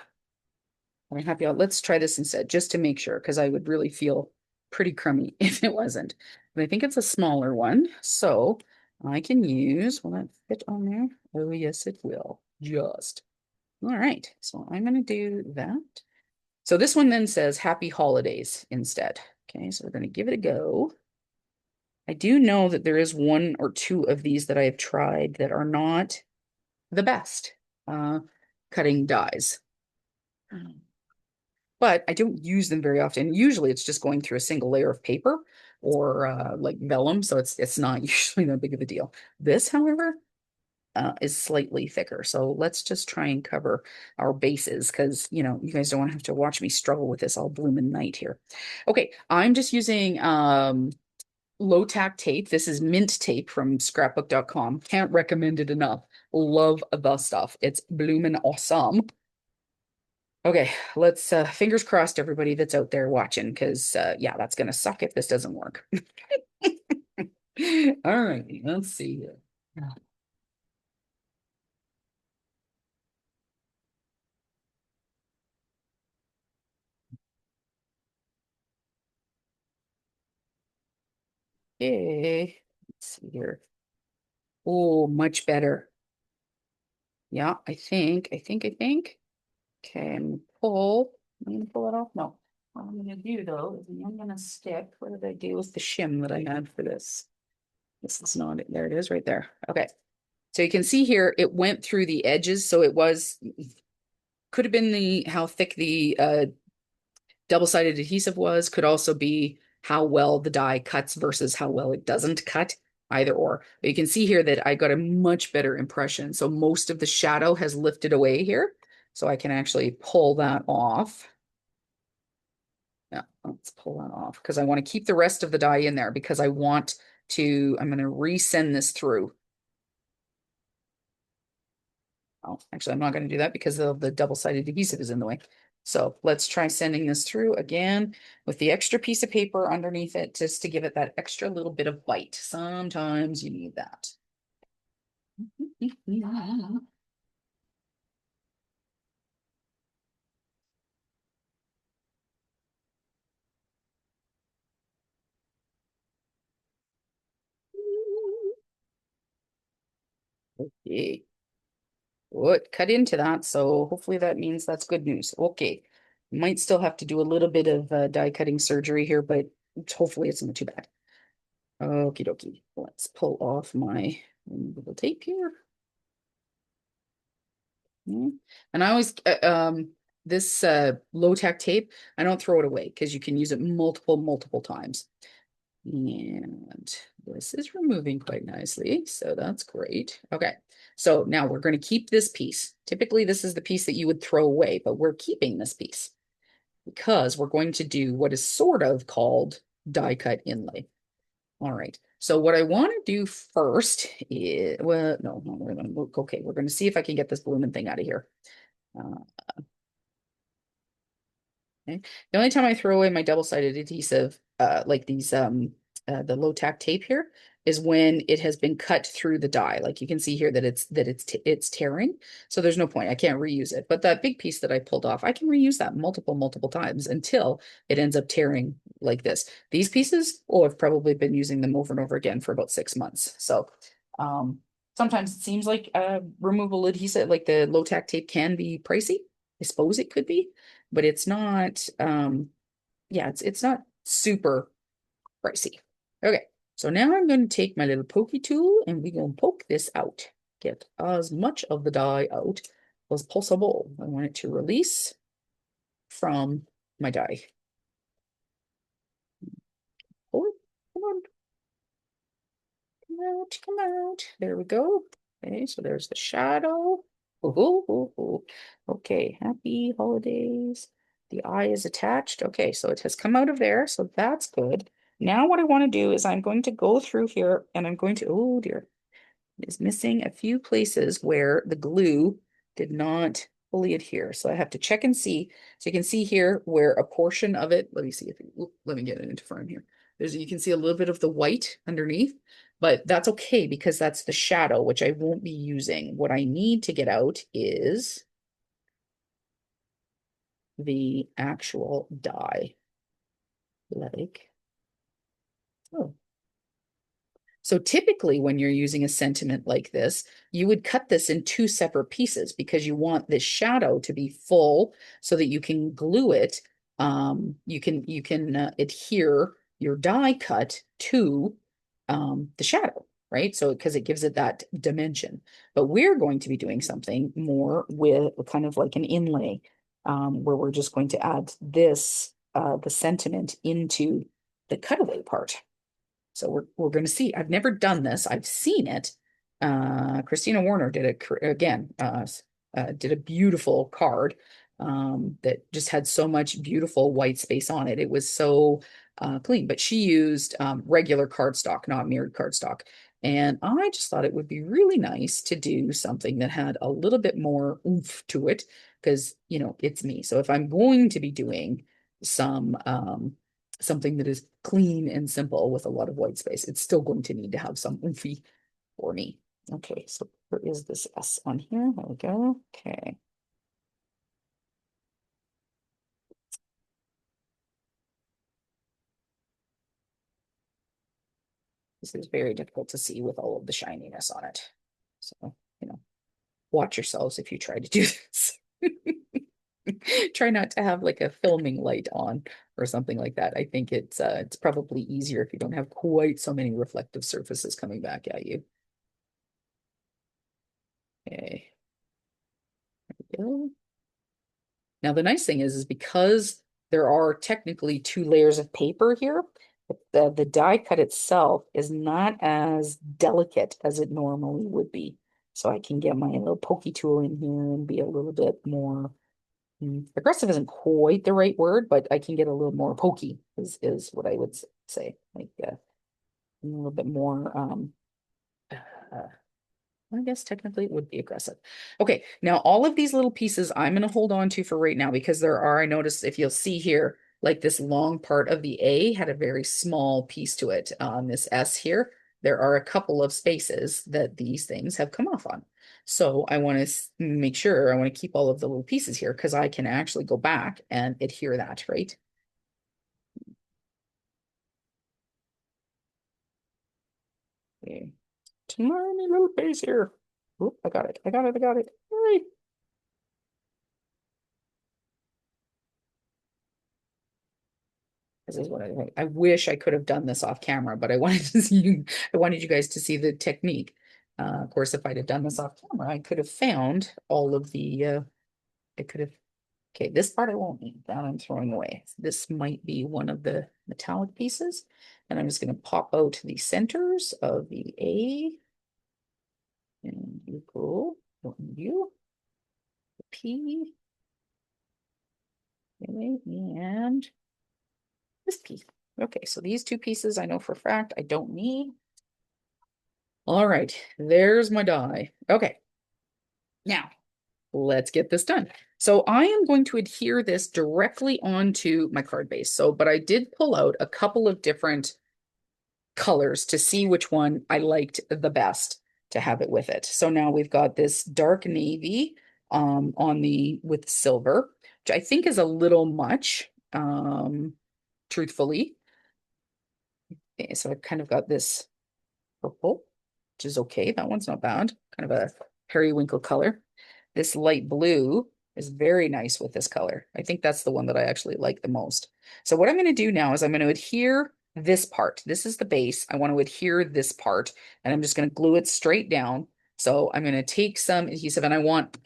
I'm happy. Let's try this instead, just to make sure, because I would really feel pretty crummy if it wasn't. But I think it's a smaller one, so I can use, will that fit on there? Oh, yes, it will. Just. All right, so I'm going to do that. So this one then says Happy Holidays instead. Okay, so we're going to give it a go. I do know that there is 1 or 2 of these that I have tried that are not the best cutting dies. But I don't use them very often. Usually it's just going through a single layer of paper or like vellum, so it's not usually that big of a deal. This, however, is slightly thicker. So let's just try and cover our bases because, you guys don't want to have to watch me struggle with this all blooming night here. Okay, I'm just using low tack tape. This is mint tape from scrapbook.com. Can't recommend it enough. Love the stuff. It's blooming awesome. Okay, let's fingers crossed everybody that's out there watching because yeah, that's gonna suck if this doesn't work. All right, let's see here. Okay, let's see here. Oh, much better. Yeah, I think. Okay, I'm gonna pull it off. No, what I'm gonna do though is I'm gonna stick. What did I do with the shim that I had for this? This is not it. There it is right there. Okay. So you can see here, it went through the edges. So it could have been how thick the double-sided adhesive was, could also be how well the die cuts versus how well it doesn't cut, either or. But you can see here that I got a much better impression. So most of the shadow has lifted away here. So I can actually pull that off. Yeah, let's pull that off because I want to keep the rest of the die in there because I'm going to resend this through. Oh, actually, I'm not going to do that because of the double-sided adhesive is in the way. So let's try sending this through again with the extra piece of paper underneath it, just to give it that extra little bit of bite. Sometimes you need that. Okay. Good. Cut into that. So hopefully that means that's good news. Okay. Might still have to do a little bit of die cutting surgery here, but hopefully it's not too bad. Okie dokie. Let's pull off my little tape here. And I always, this low tack tape, I don't throw it away because you can use it multiple times. And this is removing quite nicely, so that's great. Okay, so now we're going to keep this piece. Typically, this is the piece that you would throw away, but we're keeping this piece because we're going to do what is sort of called die cut inlay. All right. So what I want to do first is, well, no, we're going to look, okay, we're going to see if I can get this blooming thing out of here. Okay. The only time I throw away my double-sided adhesive, like these the low tack tape here is when it has been cut through the die. Like you can see here that it's tearing. So there's no point. I can't reuse it. But that big piece that I pulled off, I can reuse that multiple times until it ends up tearing like this. These pieces, oh, I've probably been using them over and over again for about 6 months. So sometimes it seems like removable adhesive, like the low tack tape can be pricey. I suppose it could be, but it's not yeah, it's not super pricey. Okay, so now I'm going to take my little pokey tool and we're going to poke this out. Get as much of the dye out as possible. I want it to release from my dye. Oh, come on. Come out, come out. There we go. Okay, so there's the shadow. Oh. Okay, happy holidays. The eye is attached. Okay, so it has come out of there, so that's good. Now what I want to do is I'm going to go through here and I'm going to, oh dear, it is missing a few places where the glue did not fully adhere. So I have to check and see. So you can see here where a portion of it, let me see if, let me get it into frame here. You can see a little bit of the white underneath, but that's okay because that's the shadow, which I won't be using. What I need to get out is the actual dye. Like, oh. So typically when you're using a sentiment like this, you would cut this in two separate pieces because you want this shadow to be full so that you can glue it. You can adhere your die cut to the shadow, right? So because it gives it that dimension. But we're going to be doing something more with kind of like an inlay, where we're just going to add this, the sentiment into the cutaway part. So we're going to see. I've never done this. I've seen it. Christina Warner did it again. Did a beautiful card that just had so much beautiful white space on it. It was so clean. But she used regular cardstock, not mirrored cardstock. And I just thought it would be really nice to do something that had a little bit more oomph to it, because it's me. So if I'm going to be doing some something that is clean and simple with a lot of white space, it's still going to need to have some oomphy for me. Okay, so where is this S on here? There we go. Okay. This is very difficult to see with all of the shininess on it. So, watch yourselves if you try to do this. Try not to have like a filming light on or something like that. I think it's probably easier if you don't have quite so many reflective surfaces coming back at you. Okay. There we go. Now, the nice thing is because there are technically two layers of paper here, the die cut itself is not as delicate as it normally would be. So I can get my little pokey tool in here and be a little bit more aggressive isn't quite the right word, but I can get a little more pokey is what I would say. Like a little bit more uh, I guess technically it would be aggressive. Okay, now all of these little pieces I'm going to hold on to for right now because there are, I noticed if you'll see here, like this long part of the A had a very small piece to it. On this S here, there are a couple of spaces that these things have come off on. So I want to make sure, I want to keep all of the little pieces here because I can actually go back and adhere that, right? Okay. Tiny little piece here. Oop, I got it. I got it. I got it. Right. This is what I think. I wish I could have done this off camera, but I wanted to see you, I wanted you guys to see the technique. Of course, if I'd have done this off camera, I could have found all of the, I could have, okay, this part I won't need, that I'm throwing away. This might be one of the metallic pieces. And I'm just going to pop out the centers of the A. And you go, don't need you. The P. Okay, and this piece. Okay, so these two pieces I know for a fact I don't need. All right, there's my die. Okay, now let's get this done. So I am going to adhere this directly onto my card base. So, but I did pull out a couple of different colors to see which one I liked the best to have it with it. So now we've got this dark navy on the with silver, which I think is a little much, truthfully. Okay, so I've kind of got this purple, which is okay. That one's not bad. Kind of a periwinkle color. This light blue is very nice with this color. I think that's the one that I actually like the most. So what I'm going to do now is I'm going to adhere this part. This is the base. I want to adhere this part, and I'm just going to glue it straight down. So I'm going to take some adhesive, and I want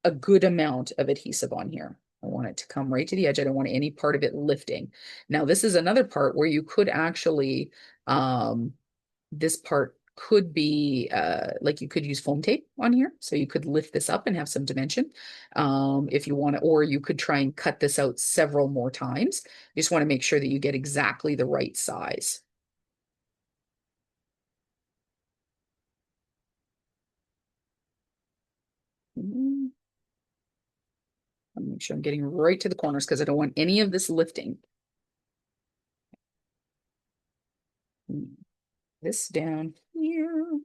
a good amount of adhesive on here. I want it to come right to the edge. I don't want any part of it lifting. Now, this is another part where you could actually, this part could be like you could use foam tape on here. So you could lift this up and have some dimension if you want to, or you could try and cut this out several more times. You just want to make sure that you get exactly the right size. Mm, I'll make sure I'm getting right to the corners because I don't want any of this lifting. Mm, this down here.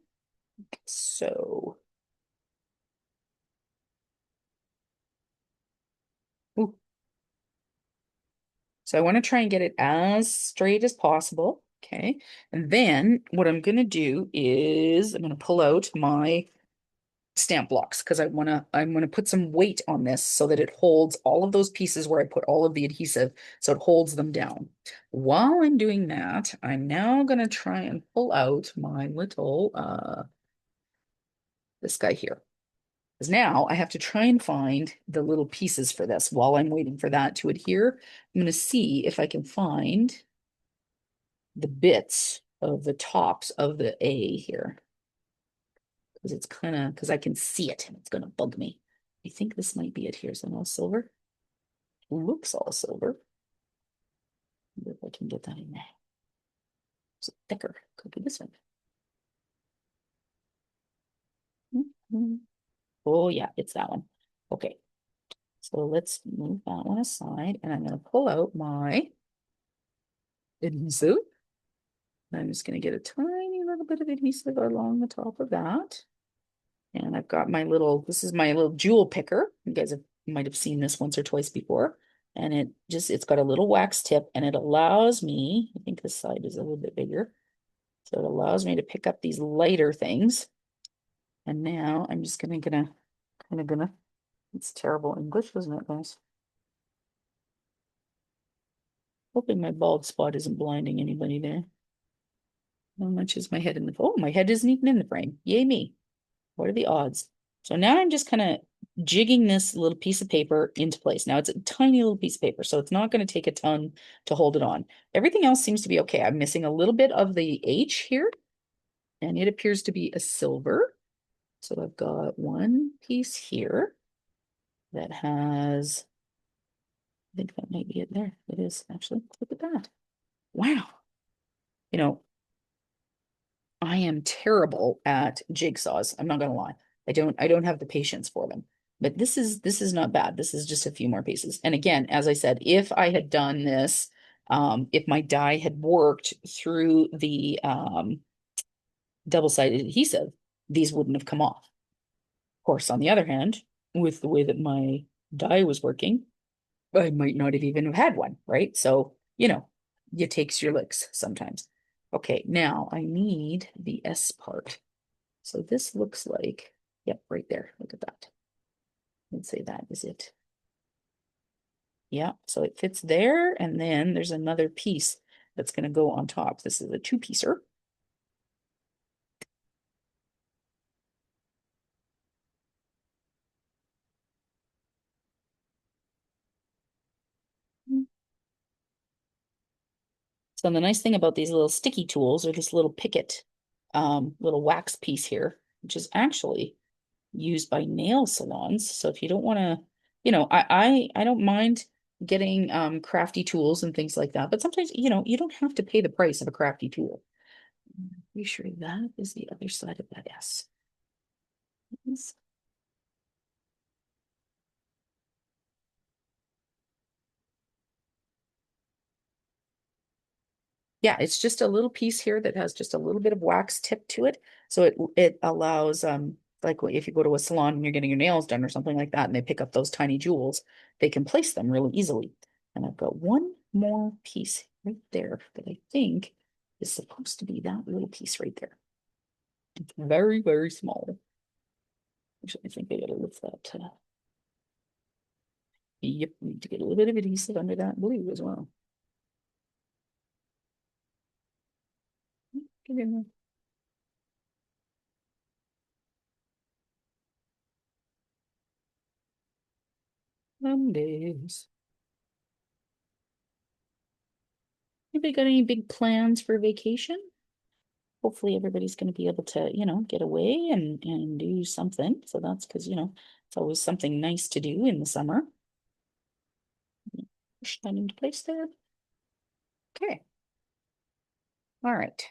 So, ooh. So I want to try and get it as straight as possible. Okay. And then what I'm going to do is I'm going to pull out my stamp blocks because I'm going to put some weight on this so that it holds all of those pieces where I put all of the adhesive so it holds them down. While I'm doing that, I'm now going to try and pull out my little this guy here. Because now I have to try and find the little pieces for this while I'm waiting for that to adhere. I'm going to see if I can find the bits of the tops of the A here. Because it's kind of, because I can see it and it's going to bug me. I think this might be it here. So all silver. Looks all silver. If I can get that in there. It's thicker. Could be this one. Mhm. Oh yeah, it's that one. Okay. So let's move that one aside and I'm going to pull out my adhesive. I'm just going to get a tiny little bit of adhesive along the top of that. And I've got my little, this is my little jewel picker. You guys might have seen this once or twice before. And it's got a little wax tip and it allows me, I think this side is a little bit bigger. So it allows me to pick up these lighter things. And now I'm just gonna, it's terrible English, isn't it, guys? Hoping my bald spot isn't blinding anybody there. How much is my head in the, oh, my head isn't even in the frame. Yay me. What are the odds? So now I'm just kind of jigging this little piece of paper into place. Now it's a tiny little piece of paper, so it's not going to take a ton to hold it on. Everything else seems to be okay. I'm missing a little bit of the H here, and it appears to be a silver. So I've got one piece here that has, I think that might be it there. It is actually. Look at that. Wow. You know, I am terrible at jigsaws. I'm not gonna lie. I don't have the patience for them. But this is not bad. This is just a few more pieces. And again, as I said, if I had done this, if my die had worked through the double-sided adhesive, these wouldn't have come off. Of course, on the other hand, with the way that my die was working, I might not have even have had one, right? So, you takes your licks sometimes. Okay, now I need the S part. So this looks like, yep, right there. Look at that. Let's say that is it. Yeah, so it fits there, and then there's another piece that's going to go on top. This is a two-piecer. So the nice thing about these little sticky tools are this little picket, little wax piece here, which is actually used by nail salons. So if you don't want to, I don't mind getting crafty tools and things like that, but sometimes, you don't have to pay the price of a crafty tool. Pretty sure that is the other side of that S. Yes. Yeah, it's just a little piece here that has just a little bit of wax tip to it. So it allows like if you go to a salon and you're getting your nails done or something like that, and they pick up those tiny jewels, they can place them really easily. And I've got one more piece right there that I think is supposed to be that little piece right there. It's very, very small. Actually, I think I gotta lift that. Yep, need to get a little bit of adhesive under that blue as well. Get in there. Mondays. Anybody got any big plans for vacation? Hopefully everybody's going to be able to, get away and do something. So that's because, it's always something nice to do in the summer. Push that into place there. Okay. All right.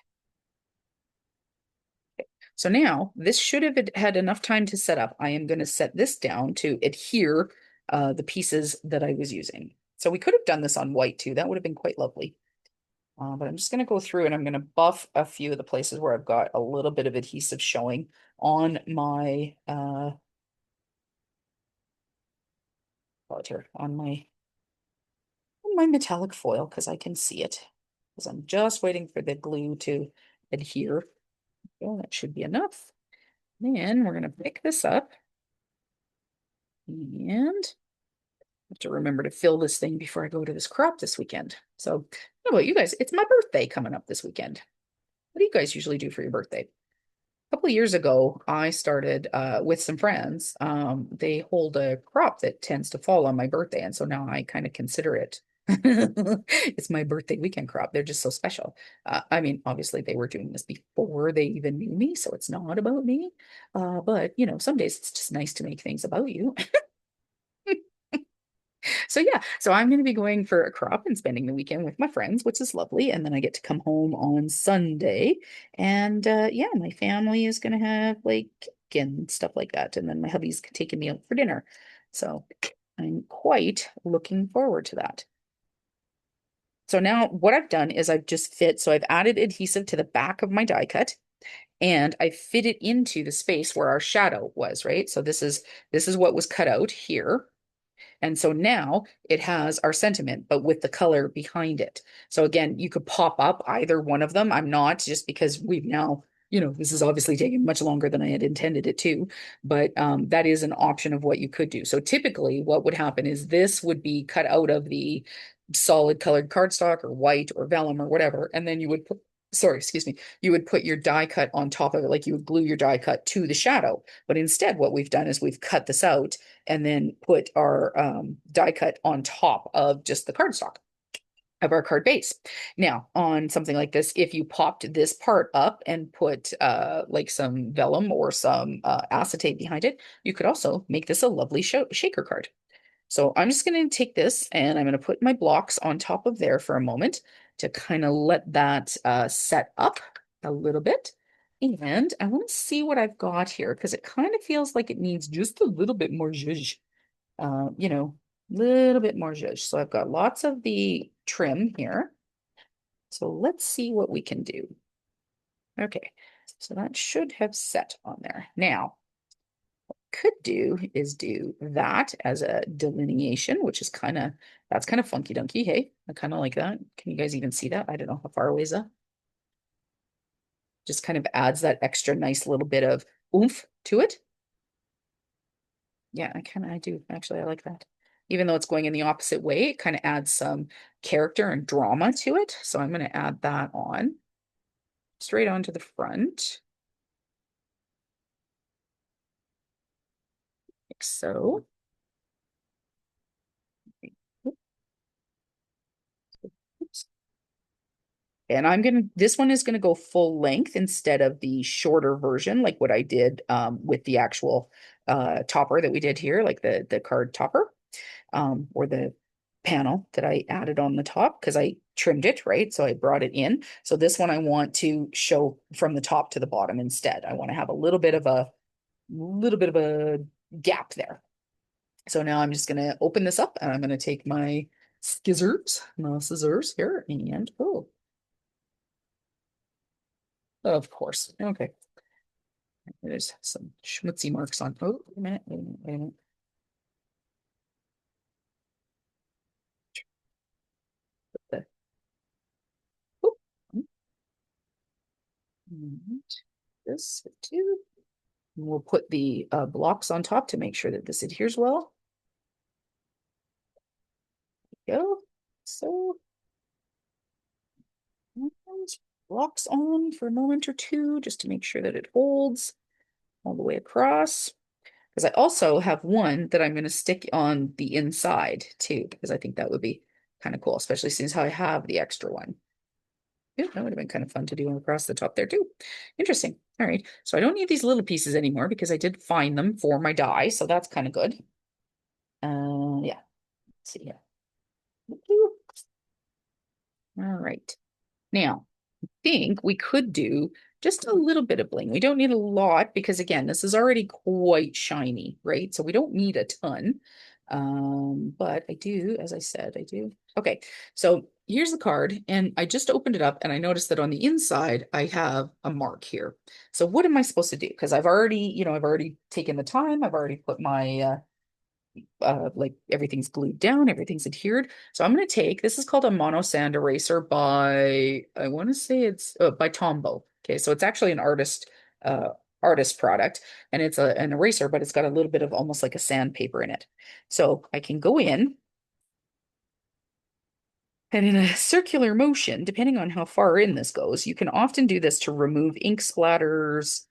So now this should have had enough time to set up. I am going to set this down to adhere the pieces that I was using. So we could have done this on white too. That would have been quite lovely. But I'm just going to go through and I'm going to buff a few of the places where I've got a little bit of adhesive showing on my on my metallic foil because I can see it. Because I'm just waiting for the glue to adhere. Oh, that should be enough. Then we're going to pick this up and have to remember to fill this thing before I go to this crop this weekend. So, how about you guys? It's my birthday coming up this weekend. What do you guys usually do for your birthday? A couple of years ago, I started with some friends. They hold a crop that tends to fall on my birthday, and so now I kind of consider it. It's my birthday weekend crop. They're just so special. I mean, obviously they were doing this before they even knew me, so it's not about me. But some days it's just nice to make things about you. So yeah, so I'm going to be going for a crop and spending the weekend with my friends, which is lovely. And then I get to come home on Sunday. And yeah, my family is going to have like cake and stuff like that. And then my hubby's taking me out for dinner. So I'm quite looking forward to that. So now what I've done is so I've added adhesive to the back of my die cut and I fit it into the space where our shadow was, right? So this is what was cut out here. And so now it has our sentiment, but with the color behind it. So again, you could pop up either one of them. I'm not just because we've now, this is obviously taking much longer than I had intended it to, but that is an option of what you could do. So typically what would happen is this would be cut out of the solid colored cardstock or white or vellum or whatever. And then you would put, sorry, excuse me, you would put your die cut on top of it, like you would glue your die cut to the shadow. But instead, what we've done is we've cut this out and then put our die cut on top of just the cardstock of our card base. Now, on something like this, if you popped this part up and put like some vellum or some acetate behind it, you could also make this a lovely shaker card. So I'm just going to take this and I'm going to put my blocks on top of there for a moment to kind of let that set up a little bit. And I want to see what I've got here because it kind of feels like it needs just a little bit more zhuzh, little bit more zhuzh. So I've got lots of the trim here. So let's see what we can do. Okay, so that should have set on there. Now, could do is do that as a delineation, which is that's kind of funky dunky. Hey, I kind of like that. Can you guys even see that? I don't know how far away is that? Just kind of adds that extra nice little bit of oomph to it. Yeah, I do. Actually, I like that. Even though it's going in the opposite way, it kind of adds some character and drama to it. So I'm going to add that on straight onto the front, like so. Oops. And this one is gonna go full length instead of the shorter version, like what I did with the actual topper that we did here, like the card topper, or the panel that I added on the top because I trimmed it, right? So I brought it in. So this one I want to show from the top to the bottom instead. I want to have a little bit of a gap there. So now I'm just gonna open this up and I'm gonna take my scissors here and oh. Of course. Okay. There's some schmutzy marks on. Oh, wait a minute. Wait a minute. Wait a minute. The, oh, and this too. And we'll put the blocks on top to make sure that this adheres well. There we go. So, and blocks on for a moment or two just to make sure that it holds all the way across. Because I also have one that I'm going to stick on the inside too, because I think that would be kind of cool, especially since how I have the extra one. Yeah, that would have been kind of fun to do across the top there too. Interesting. All right. So I don't need these little pieces anymore because I did find them for my die. So that's kind of good. Yeah. Let's see here. All right. Now, think we could do just a little bit of bling. We don't need a lot because again, this is already quite shiny, right? So we don't need a ton. But I do, as I said, I do. Okay, so here's the card, and I just opened it up and I noticed that on the inside I have a mark here. So what am I supposed to do? Because I've already, I've already taken the time, I've already put my like everything's glued down, everything's adhered. So I'm going to take, this is called a mono sand eraser by, I want to say it's by Tombow. Okay, so it's actually an uh, artist product, and it's an eraser, but it's got a little bit of almost like a sandpaper in it. So I can go in and in a circular motion, depending on how far in this goes, you can often do this to remove ink splatters,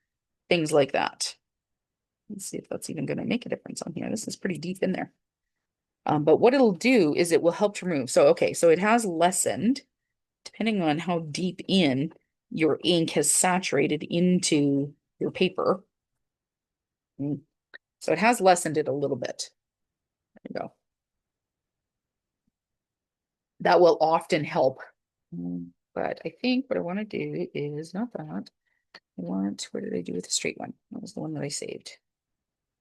things like that. Let's see if that's even going to make a difference on here. This is pretty deep in there. But what it'll do is it will help to remove. So, okay, so it has lessened, depending on how deep in your ink has saturated into your paper. So it has lessened it a little bit. There you go. That will often help. But I think what I want to do is not that. I want, what did I do with the straight one? That was the one that I saved.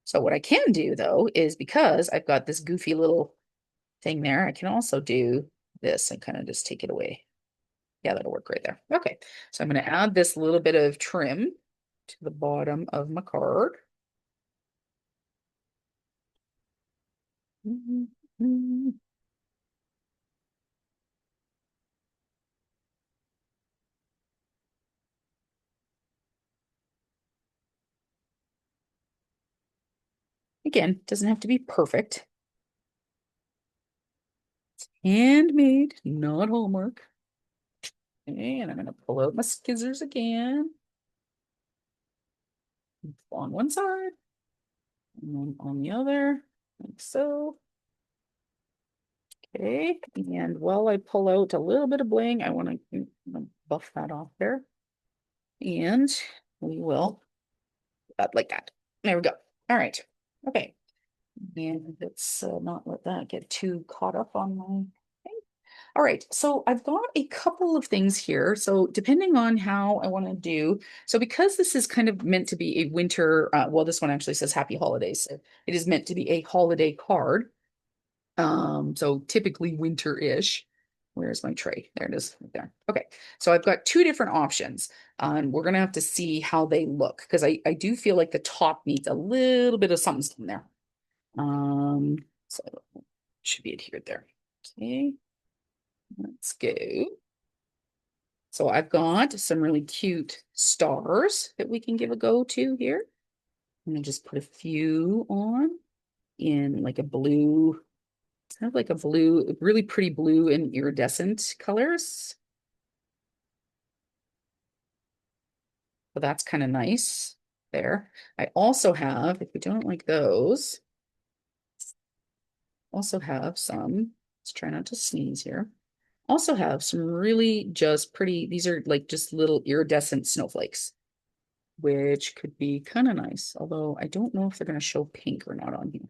So what I can do though is because I've got this goofy little thing there, I can also do this and kind of just take it away. Yeah, that'll work right there. Okay, so I'm going to add this little bit of trim to the bottom of my card. Again, doesn't have to be perfect. It's handmade, not homework. Okay, and I'm going to pull out my scissors again. On one side, and then on the other, like so. Okay, and while I pull out a little bit of bling, I want to buff that off there. And we will like that. There we go. All right. Okay. And let's not let that get too caught up on my thing. All right, so I've got a couple of things here. So depending on how I want to do, so because this is kind of meant to be a winter, well, this one actually says Happy Holidays. So it is meant to be a holiday card. So typically winter-ish. Where's my tray? There it is, right there. Okay, so I've got two different options. We're gonna have to see how they look because I do feel like the top needs a little bit of something there. So should be adhered there. Okay, let's go. So I've got some really cute stars that we can give a go to here. I'm gonna just put a few on in like a blue, kind of like a blue, really pretty blue and iridescent colors. So that's kind of nice there. I also have, if we don't like those, also have some, let's try not to sneeze here. Also have some really just pretty, these are like just little iridescent snowflakes, which could be kind of nice. Although I don't know if they're going to show pink or not on here.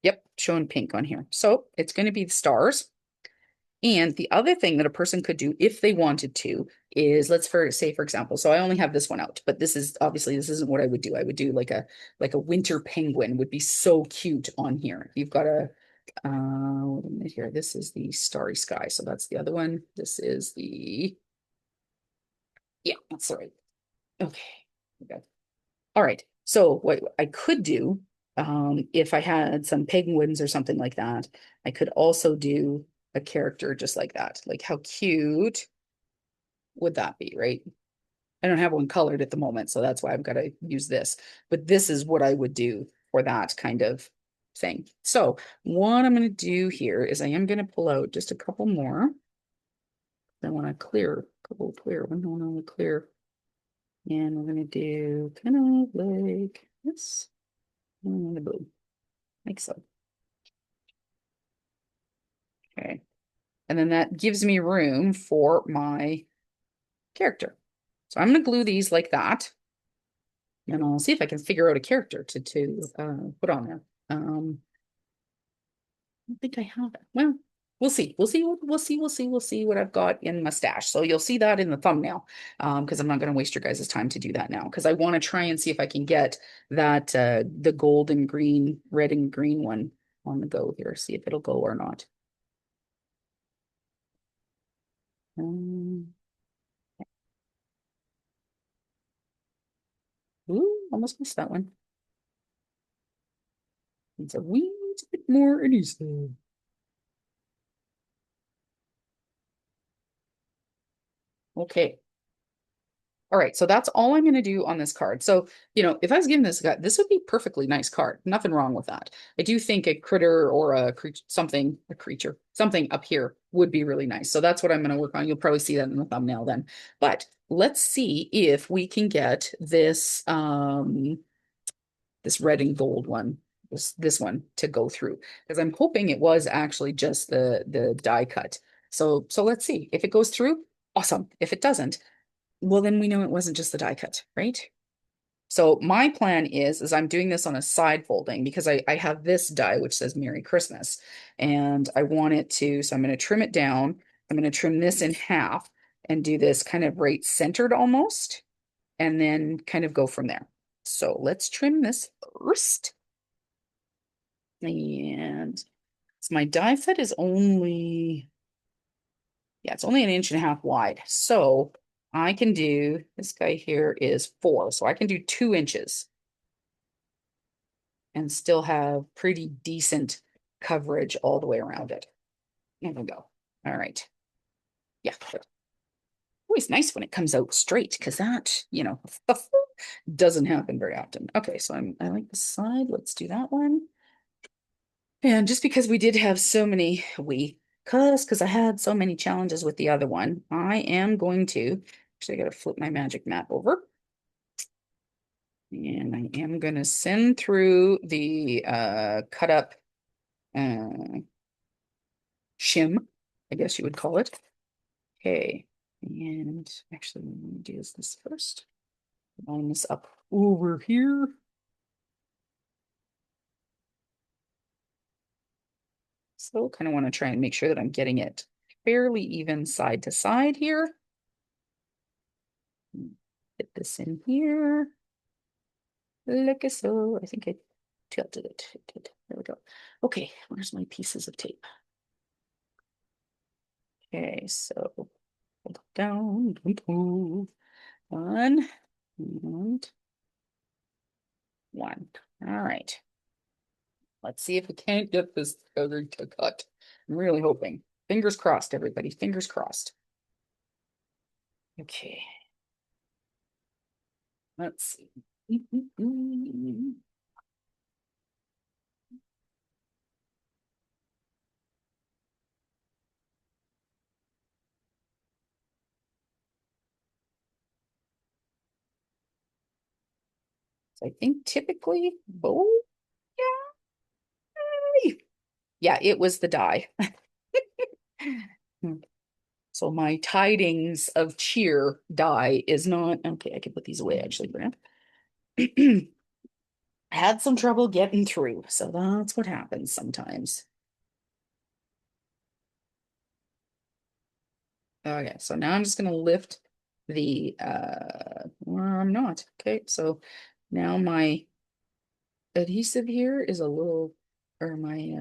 Yep, showing pink on here. So it's going to be the stars. And the other thing that a person could do if they wanted to is let's say for example, so I only have this one out, but this is obviously this isn't what I would do. I would do like a winter penguin would be so cute on here. You've got Wait a minute here. This is the Starry Sky. So that's the other one. This is the, yeah, that's right. Okay. Okay. All right. So what I could do, if I had some penguins or something like that, I could also do a character just like that. Like how cute would that be, right? I don't have one colored at the moment, so that's why I've got to use this. But this is what I would do for that kind of thing. So what I'm going to do here is I am going to pull out just a couple more. I want to clear, a couple clear, one on the clear. And we're going to do kind of like this, and the blue, like so. Okay. And then that gives me room for my character. So I'm going to glue these like that. And I'll see if I can figure out a character to put on there. I don't think I have it. Well, we'll see. We'll see what I've got in my stash. So you'll see that in the thumbnail. Because I'm not going to waste your guys' time to do that now. Because I want to try and see if I can get that the gold and green, red and green one on the go here. See if it'll go or not. Um, ooh, almost missed that one. It's a wee bit more elusive. Okay. All right, so that's all I'm going to do on this card. So, if I was given this guy, this would be perfectly nice card. Nothing wrong with that. I do think a critter or a creature, something up here would be really nice. So that's what I'm going to work on. You'll probably see that in the thumbnail then. But let's see if we can get this red and gold one, this one to go through, because I'm hoping it was actually just the die cut. So let's see if it goes through. Awesome. If it doesn't, well, then we know it wasn't just the die cut, right? So my plan is I'm doing this on a side folding because I have this die which says Merry Christmas, and I want it to, so I'm going to trim it down. I'm going to trim this in half and do this kind of right centered almost, and then kind of go from there. So let's trim this first. And so my die cut is only, yeah, it's only 1.5 inches wide. So I can do, this guy here is 4. So I can do 2 inches and still have pretty decent coverage all the way around it. There we go. All right. Yeah. Always nice when it comes out straight because that, doesn't happen very often. Okay, so I like the side. Let's do that one. And just because we did have so many, because I had so many challenges with the other one, I am going to, actually I gotta flip my magic mat over. And I am gonna send through the cut up uh shim, I guess you would call it. Okay. And actually let me do this first. Line this up over here. So kind of want to try and make sure that I'm getting it fairly even side to side here. Get this in here. Like so. I think I tilted it. There we go. Okay, where's my pieces of tape? Okay, so hold it down. Don't move. One and one. All right. Let's see if we can't get this other to cut. I'm really hoping. Fingers crossed, everybody. Fingers crossed. Okay. Let's see. So I think typically both. Yeah. Yeah, it was the die. So my tidings of cheer die is not okay. I can put these away actually, Grant. Had some trouble getting through, so that's what happens sometimes. Okay, so now I'm just gonna lift the well, I'm not. Okay, so now my adhesive here is a little, or my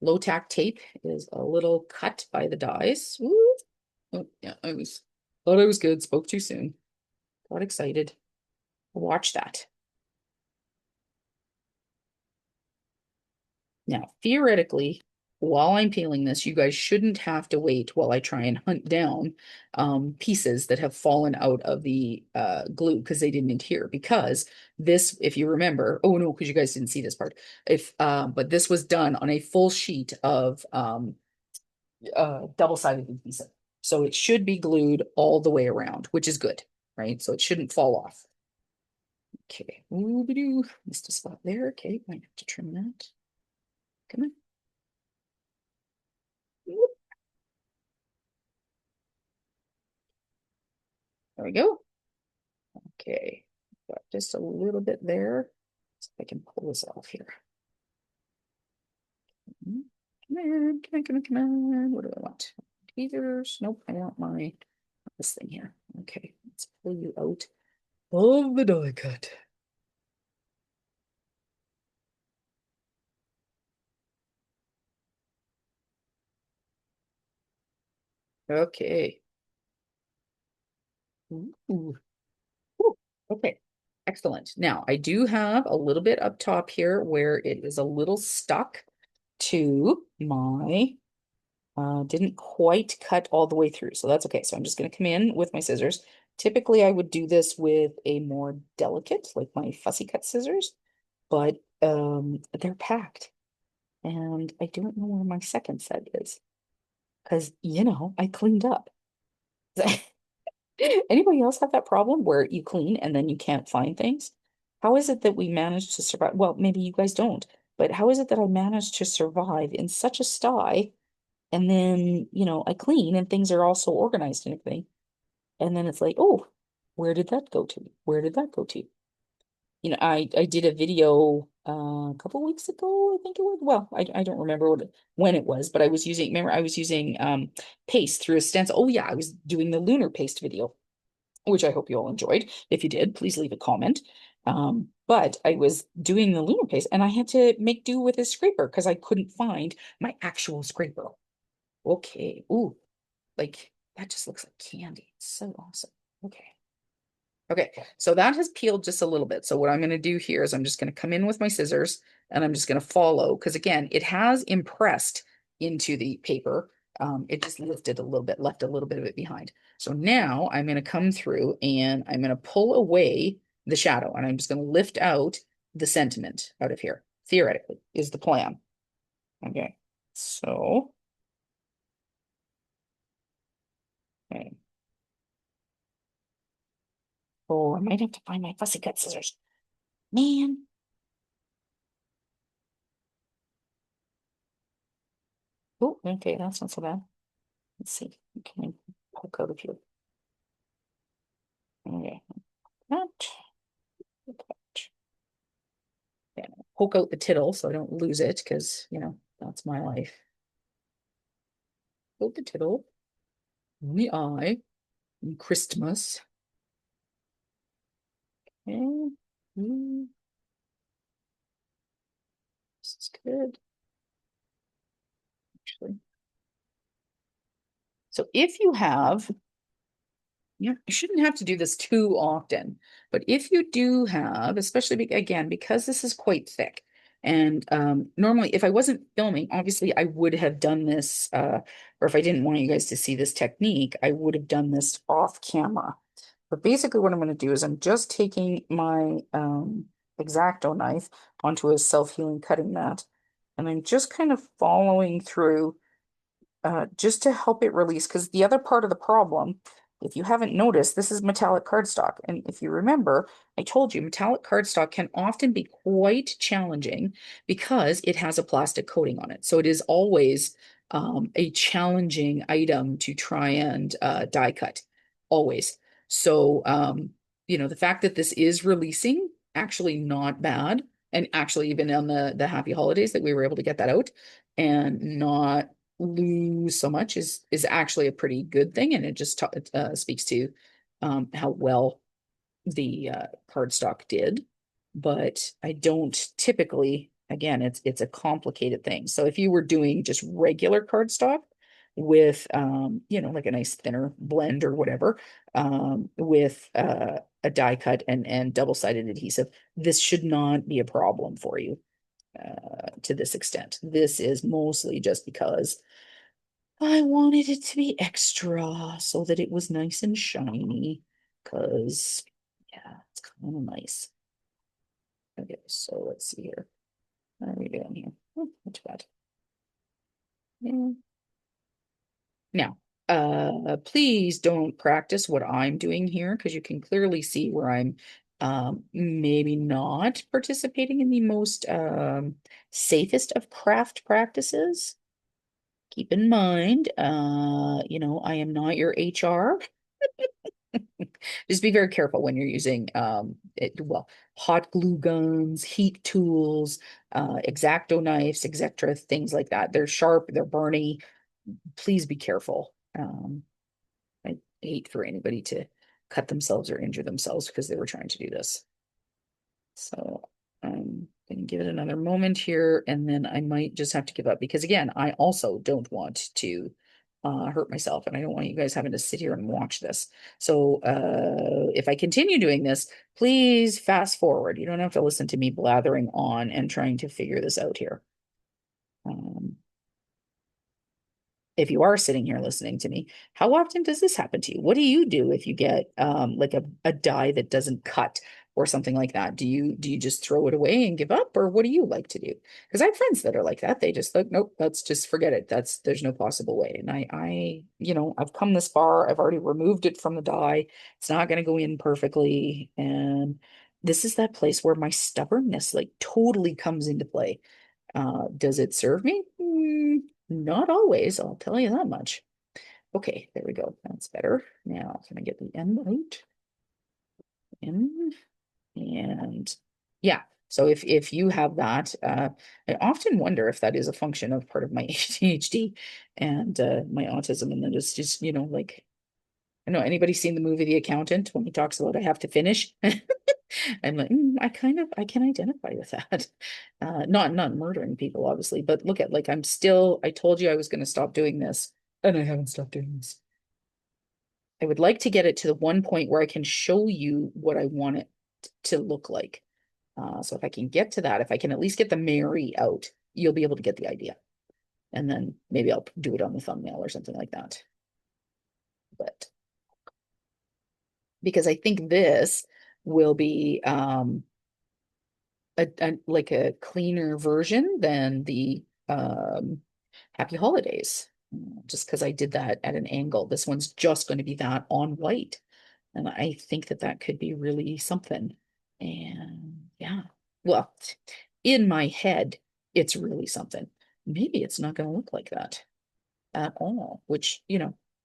Low tack tape is a little cut by the dies. Ooh. Oh, yeah, thought I was good. Spoke too soon. Got excited. Watch that. Now, theoretically, while I'm peeling this, you guys shouldn't have to wait while I try and hunt down pieces that have fallen out of the glue because they didn't adhere. Because this, if you remember, oh no, because you guys didn't see this part. If but this was done on a full sheet of double-sided adhesive. So it should be glued all the way around, which is good, right? So it shouldn't fall off. Okay, ooh-ba-doo. Missed a spot there. Okay, might have to trim that. Come on. There we go. Okay, got just a little bit there. See if I can pull this off here. Come on, come on, come on, come on. What do I want? Tweezers? Nope, I want my this thing here. Okay, let's pull you out of the die cut. Okay. Ooh. Ooh. Okay. Excellent. Now I do have a little bit up top here where it is a little stuck to my didn't quite cut all the way through, so that's okay. So I'm just going to come in with my scissors. Typically, I would do this with a more delicate, like my fussy cut scissors, but they're packed, and I don't know where my second set is because I cleaned up. Anybody else have that problem where you clean and then you can't find things? How is it that we managed to survive? Well, maybe you guys don't, but how is it that I managed to survive in such a sty? And then, I clean and things are all so organized and everything. And then it's like, oh, where did that go to? Where did that go to? I did a video a couple weeks ago, I think it was. Well, I don't remember when it was, but remember I was using paste through a stencil. Oh yeah, I was doing the lunar paste video, which I hope you all enjoyed. If you did, please leave a comment. But I was doing the lunar paste and I had to make do with a scraper because I couldn't find my actual scraper. Okay. Ooh, like that just looks like candy. It's so awesome. Okay. Okay, so that has peeled just a little bit. So what I'm going to do here is I'm just going to come in with my scissors and I'm just going to follow because again, it has impressed into the paper. It just lifted a little bit, left a little bit of it behind. So now I'm going to come through and I'm going to pull away the shadow and I'm just going to lift out the sentiment out of here. Theoretically is the plan. Okay, so okay. Oh, I might have to find my fussy cut scissors. Man. Oh, okay, that's not so bad. Let's see. Can I poke out of here? Okay. That. Yeah, poke out the tittle so I don't lose it because, that's my life. Poke the tittle in the eye in Christmas. Okay. This is good, actually. So if you have you shouldn't have to do this too often, but if you do have, especially again, because this is quite thick, and normally if I wasn't filming, obviously I would have done this, or if I didn't want you guys to see this technique, I would have done this off camera. But basically what I'm going to do is I'm just taking my X-Acto knife onto a self-healing cutting mat, and I'm just kind of following through just to help it release. Because the other part of the problem, if you haven't noticed, this is metallic cardstock. And if you remember, I told you metallic cardstock can often be quite challenging because it has a plastic coating on it. So it is always a challenging item to try and die cut, always. So, the fact that this is releasing, actually not bad. And actually, even on the happy holidays that we were able to get that out and not lose so much is actually a pretty good thing, and it just speaks to how well the cardstock did. But I don't typically again, it's a complicated thing. So if you were doing just regular cardstock with like a nice thinner blend or whatever, with a die cut and double-sided adhesive, this should not be a problem for you to this extent. This is mostly just because I wanted it to be extra so that it was nice and shiny. Because, yeah, it's kind of nice. Okay, so let's see here. What are we doing here? Oh, not too bad. Yeah. Now, please don't practice what I'm doing here because you can clearly see where I'm maybe not participating in the most safest of craft practices. Keep in mind, I am not your HR. Just be very careful when you're using hot glue guns, heat tools, X-Acto knives, etc., things like that. They're sharp, they're burny. Please be careful. I hate for anybody to cut themselves or injure themselves because they were trying to do this. So I'm going to give it another moment here, and then I might just have to give up because, again, I also don't want to hurt myself, and I don't want you guys having to sit here and watch this. So if I continue doing this, please fast forward. You don't have to listen to me blathering on and trying to figure this out here. Um, if you are sitting here listening to me, how often does this happen to you? What do you do if you get like a die that doesn't cut or something like that? Do you just throw it away and give up, or what do you like to do? Because I have friends that are like that. They just like, nope, let's just forget it. There's no possible way. And I've come this far. I've already removed it from the die. It's not going to go in perfectly. And this is that place where my stubbornness like totally comes into play. Does it serve me? Not always, I'll tell you that much. Okay, there we go. That's better. Now, can I get the end out? In and yeah. So if you have that, I often wonder if that is a function of part of my ADHD and my autism, and then it's just like I know anybody seen the movie The Accountant when he talks about I have to finish. I'm like, I can identify with that. Not murdering people, obviously, but look at like I told you I was going to stop doing this, and I haven't stopped doing this. I would like to get it to the one point where I can show you what I want it to look like. So if I can get to that, if I can at least get the Mary out, you'll be able to get the idea. And then maybe I'll do it on the thumbnail or something like that. But because I think this will be like a cleaner version than the Happy Holidays. Just because I did that at an angle. This one's just going to be that on white. And I think that that could be really something. And yeah, well, in my head, it's really something. Maybe it's not going to look like that at all, which,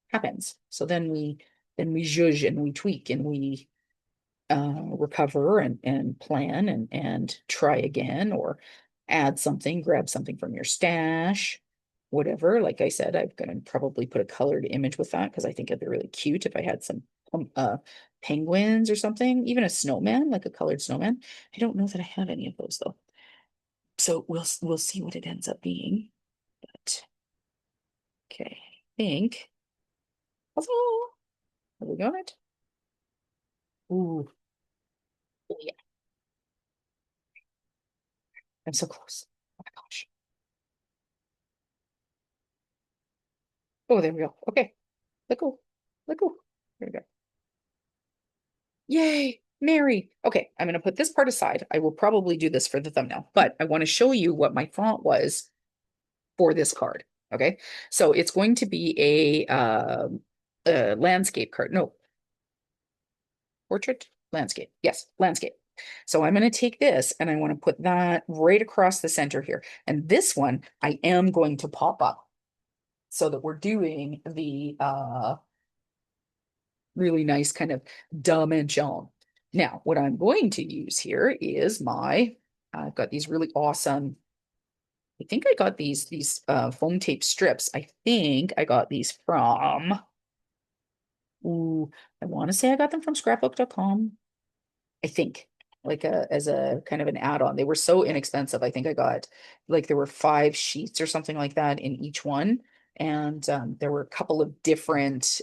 happens. So then we judge and we tweak and we recover and plan and try again or add something, grab something from your stash, whatever. Like I said, I'm gonna probably put a colored image with that because I think it'd be really cute if I had some penguins or something, even a snowman, like a colored snowman. I don't know that I have any of those though. So we'll see what it ends up being. But okay, I think. Hello, have we got it? Ooh, oh yeah, I'm so close. Oh my gosh. Oh, there we go. Okay. Let go. Let go. There we go. Yay, Mary. Okay, I'm going to put this part aside. I will probably do this for the thumbnail, but I want to show you what my font was for this card. Okay, so it's going to be a landscape card. No, portrait, landscape. Yes, landscape. So I'm going to take this and I want to put that right across the center here. And this one I am going to pop up so that we're doing the really nice kind of dimension. Now, what I'm going to use here is I've got these really awesome, I think I got these foam tape strips. I think I got these from, ooh, I want to say I got them from scrapbook.com. I think. like a as a kind of an add-on. They were so inexpensive. I think I got like there were 5 sheets or something like that in each one. And there were a couple of different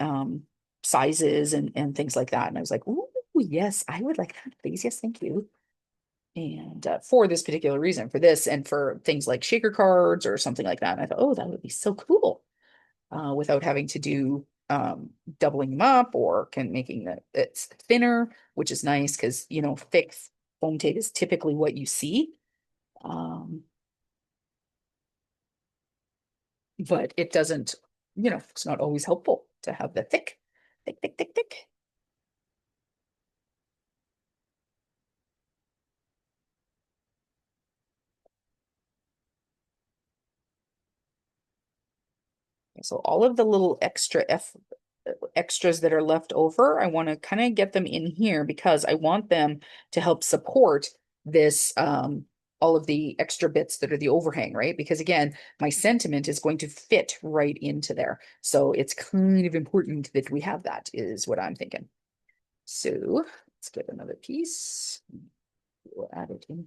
um sizes and things like that. And I was like, "Ooh, yes, I would like that, please. Yes, thank you." And for this particular reason, for this and for things like shaker cards or something like that. And I thought, oh, that would be so cool, without having to do doubling them up or can making it's thinner, which is nice because thick foam tape is typically what you see. Um, but it doesn't, it's not always helpful to have the thick, thick, thick, thick, thick. So all of the little extras that are left over, I want to kind of get them in here because I want them to help support this all of the extra bits that are the overhang, right? Because again, my sentiment is going to fit right into there. So it's kind of important that we have that, is what I'm thinking. So let's get another piece. We'll add it in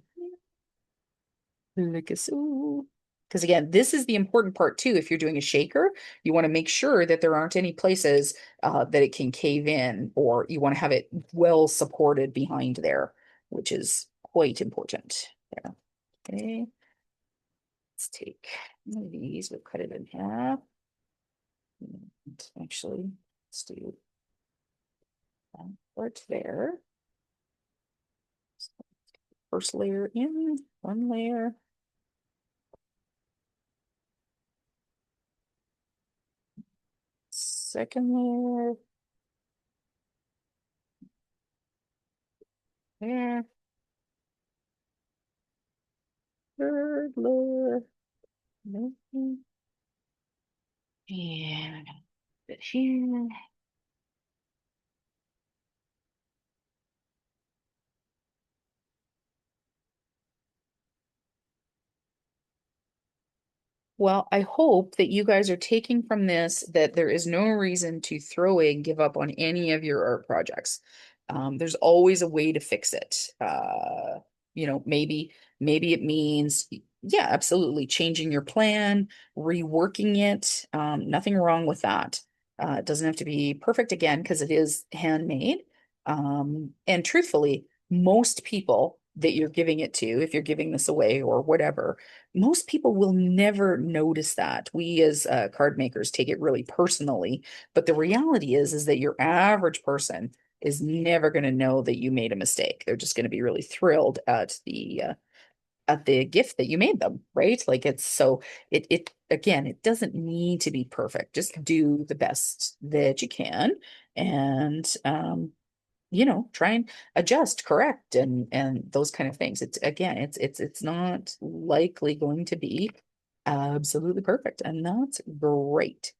here. Like so. Because again, this is the important part too. If you're doing a shaker, you want to make sure that there aren't any places that it can cave in, or you want to have it well supported behind there, which is quite important. There. Okay. Let's take one of these. We'll cut it in half. And actually, let's do that part there. First layer in, one layer. Second layer. There. Third layer. Mhm. And bit here. Well, I hope that you guys are taking from this that there is no reason to throw away and give up on any of your art projects. There's always a way to fix it. Maybe it means, yeah, absolutely changing your plan, reworking it. Nothing wrong with that. It doesn't have to be perfect again because it is handmade. And truthfully, most people that you're giving it to, if you're giving this away or whatever, most people will never notice that. We as card makers take it really personally, but the reality is that your average person is never going to know that you made a mistake. They're just going to be really thrilled at the gift that you made them, right? Like it's so it again, it doesn't need to be perfect. Just do the best that you can, and try and adjust, correct, and those kind of things. It's again, it's not likely going to be absolutely perfect, and that's great.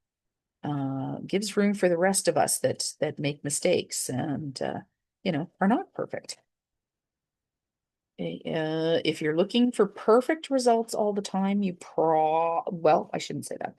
Gives room for the rest of us that make mistakes and are not perfect. If you're looking for perfect results all the time, well, I shouldn't say that.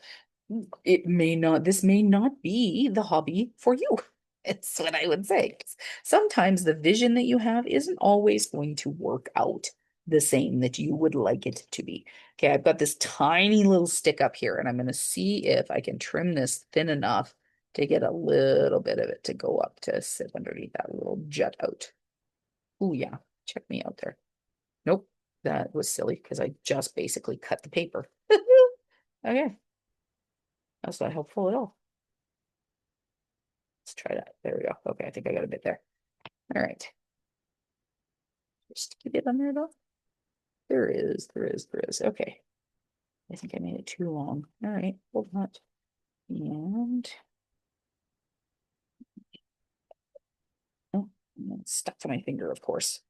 This may not be the hobby for you. It's what I would say. 'Cause sometimes the vision that you have isn't always going to work out the same that you would like it to be. Okay, I've got this tiny little stick up here, and I'm going to see if I can trim this thin enough to get a little bit of it to go up to sit underneath that little jut out. Oh yeah, check me out there. Nope, that was silly because I just basically cut the paper. Okay, that's not helpful at all. Let's try that. There we go. Okay, I think I got a bit there. All right. Just keep it on there though. There is. Okay. I think I made it too long. All right, hold that. And oh, and it's stuck to my finger, of course.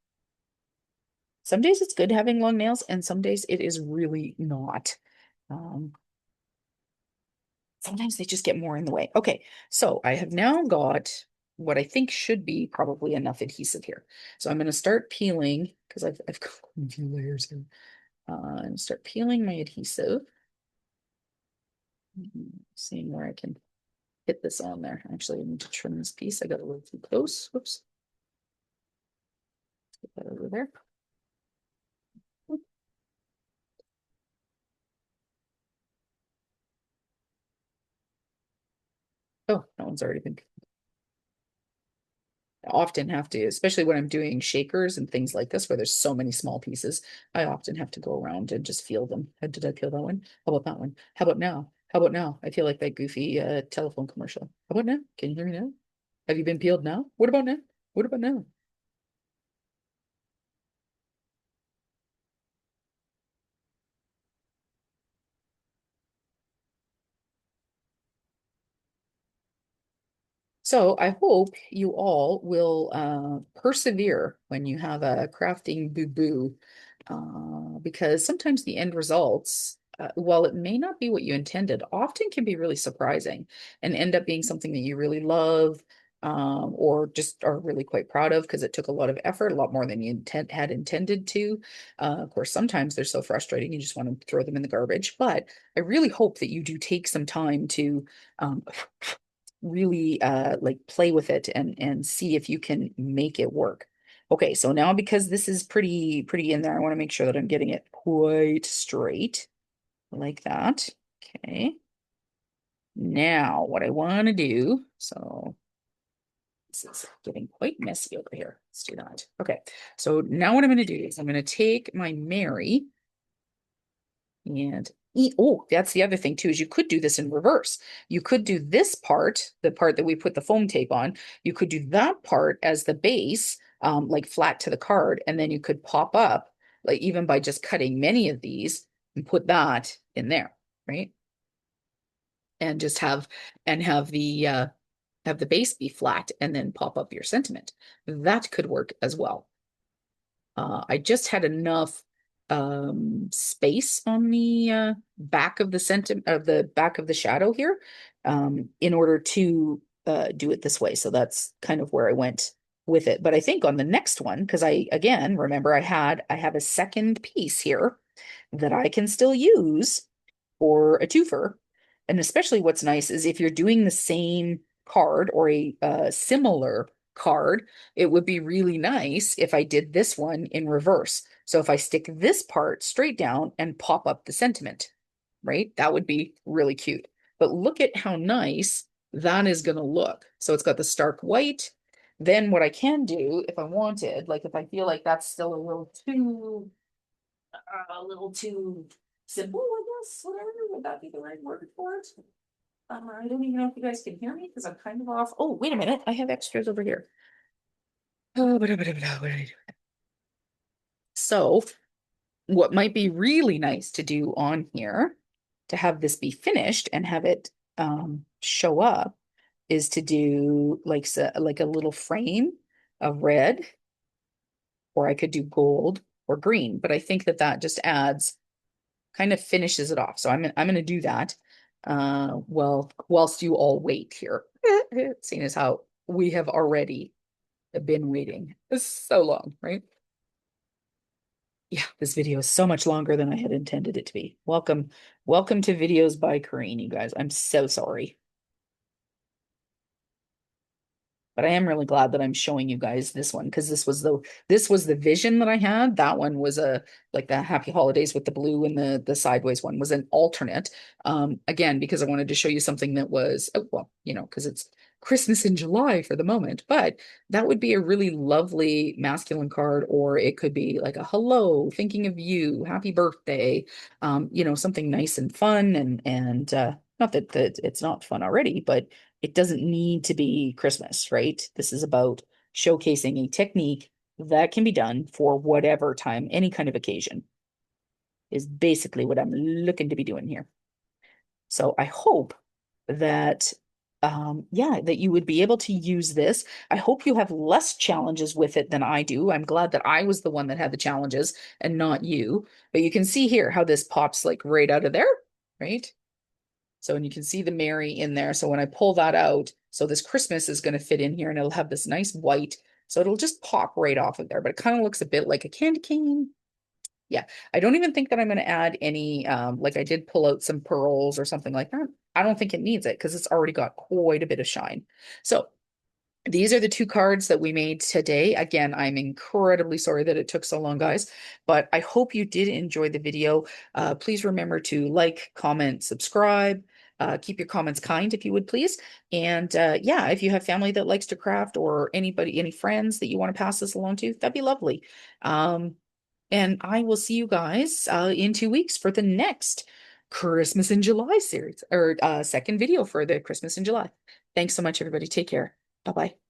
Some days it's good having long nails, and some days it is really not. Um, Sometimes they just get more in the way. Okay, so I have now got what I think should be probably enough adhesive here. So I'm going to start peeling because I've got a few layers here. And start peeling my adhesive. Seeing where I can hit this on there. Actually, I need to trim this piece. I got a little too close. Whoops. Get that over there. Oh, that one's already been. I often have to, especially when I'm doing shakers and things like this, where there's so many small pieces, I often have to go around and just feel them. Did I peel that one? How about that one? How about now? How about now? I feel like that goofy telephone commercial. How about now? Can you hear me now? Have you been peeled now? What about now? What about now? So I hope you all will persevere when you have a crafting boo-boo, because sometimes the end results, while it may not be what you intended, often can be really surprising and end up being something that you really love, or just are really quite proud of because it took a lot of effort, a lot more than you had intended to. Of course, sometimes they're so frustrating you just want to throw them in the garbage, but I really hope that you do take some time to really like play with it and see if you can make it work. Okay, so now because this is pretty in there, I want to make sure that I'm getting it quite straight like that. Okay. Now what I want to do, so this is getting quite messy over here. Let's do that. Okay. So now what I'm going to do is I'm going to take my Mary and oh, that's the other thing too, is you could do this in reverse. You could do this part, the part that we put the foam tape on, you could do that part as the base, like flat to the card, and then you could pop up, like even by just cutting many of these and put that in there, right? And just have the base be flat and then pop up your sentiment. That could work as well. I just had enough space on the back of the sentiment of the back of the shadow here, in order to do it this way. So that's kind of where I went with it. But I think on the next one, because I again remember I have a second piece here that I can still use for a twofer. And especially what's nice is if you're doing the same card or a similar card, it would be really nice if I did this one in reverse. So if I stick this part straight down and pop up the sentiment, right? That would be really cute. But look at how nice that is going to look. So it's got the stark white. Then what I can do if I wanted, like if I feel like that's still a little too simple, I guess, whatever, would that be the right word for it? I don't even know if you guys can hear me because I'm kind of off. Oh, wait a minute. I have extras over here. Oh, what did I do? So, what might be really nice to do on here to have this be finished and have it show up is to do like a little frame of red, or I could do gold or green. But I think that that just adds kind of finishes it off. So I'm gonna do that. Well, whilst you all wait here, seeing as how we have already been waiting so long, right? Yeah, this video is so much longer than I had intended it to be. Welcome to videos by Corrine, you guys. I'm so sorry. But I am really glad that I'm showing you guys this one because this was the vision that I had. That one was a like the Happy Holidays with the blue, and the sideways one was an alternate. Again, because I wanted to show you something that was, oh, well, because it's Christmas in July for the moment, but that would be a really lovely masculine card, or it could be like a hello, thinking of you, happy birthday, something nice and fun, and not that it's not fun already, but it doesn't need to be Christmas, right? This is about showcasing a technique that can be done for whatever time, any kind of occasion, is basically what I'm looking to be doing here. So I hope that, yeah, that you would be able to use this. I hope you have less challenges with it than I do. I'm glad that I was the one that had the challenges and not you. But you can see here how this pops like right out of there, right? So, and you can see the Mary in there. So when I pull that out, so this Christmas is going to fit in here and it'll have this nice white. So it'll just pop right off of there, but it kind of looks a bit like a candy cane. Yeah, I don't even think that I'm going to add any, like I did pull out some pearls or something like that. I don't think it needs it because it's already got quite a bit of shine. So these are the two cards that we made today. Again, I'm incredibly sorry that it took so long, guys, but I hope you did enjoy the video. Please remember to like, comment, subscribe. Keep your comments kind if you would please. And yeah, if you have family that likes to craft or anybody, any friends that you want to pass this along to, that'd be lovely. Um, and I will see you guys in 2 weeks for the next Christmas in July series or second video for the Christmas in July. Thanks so much, everybody. Take care. Bye bye.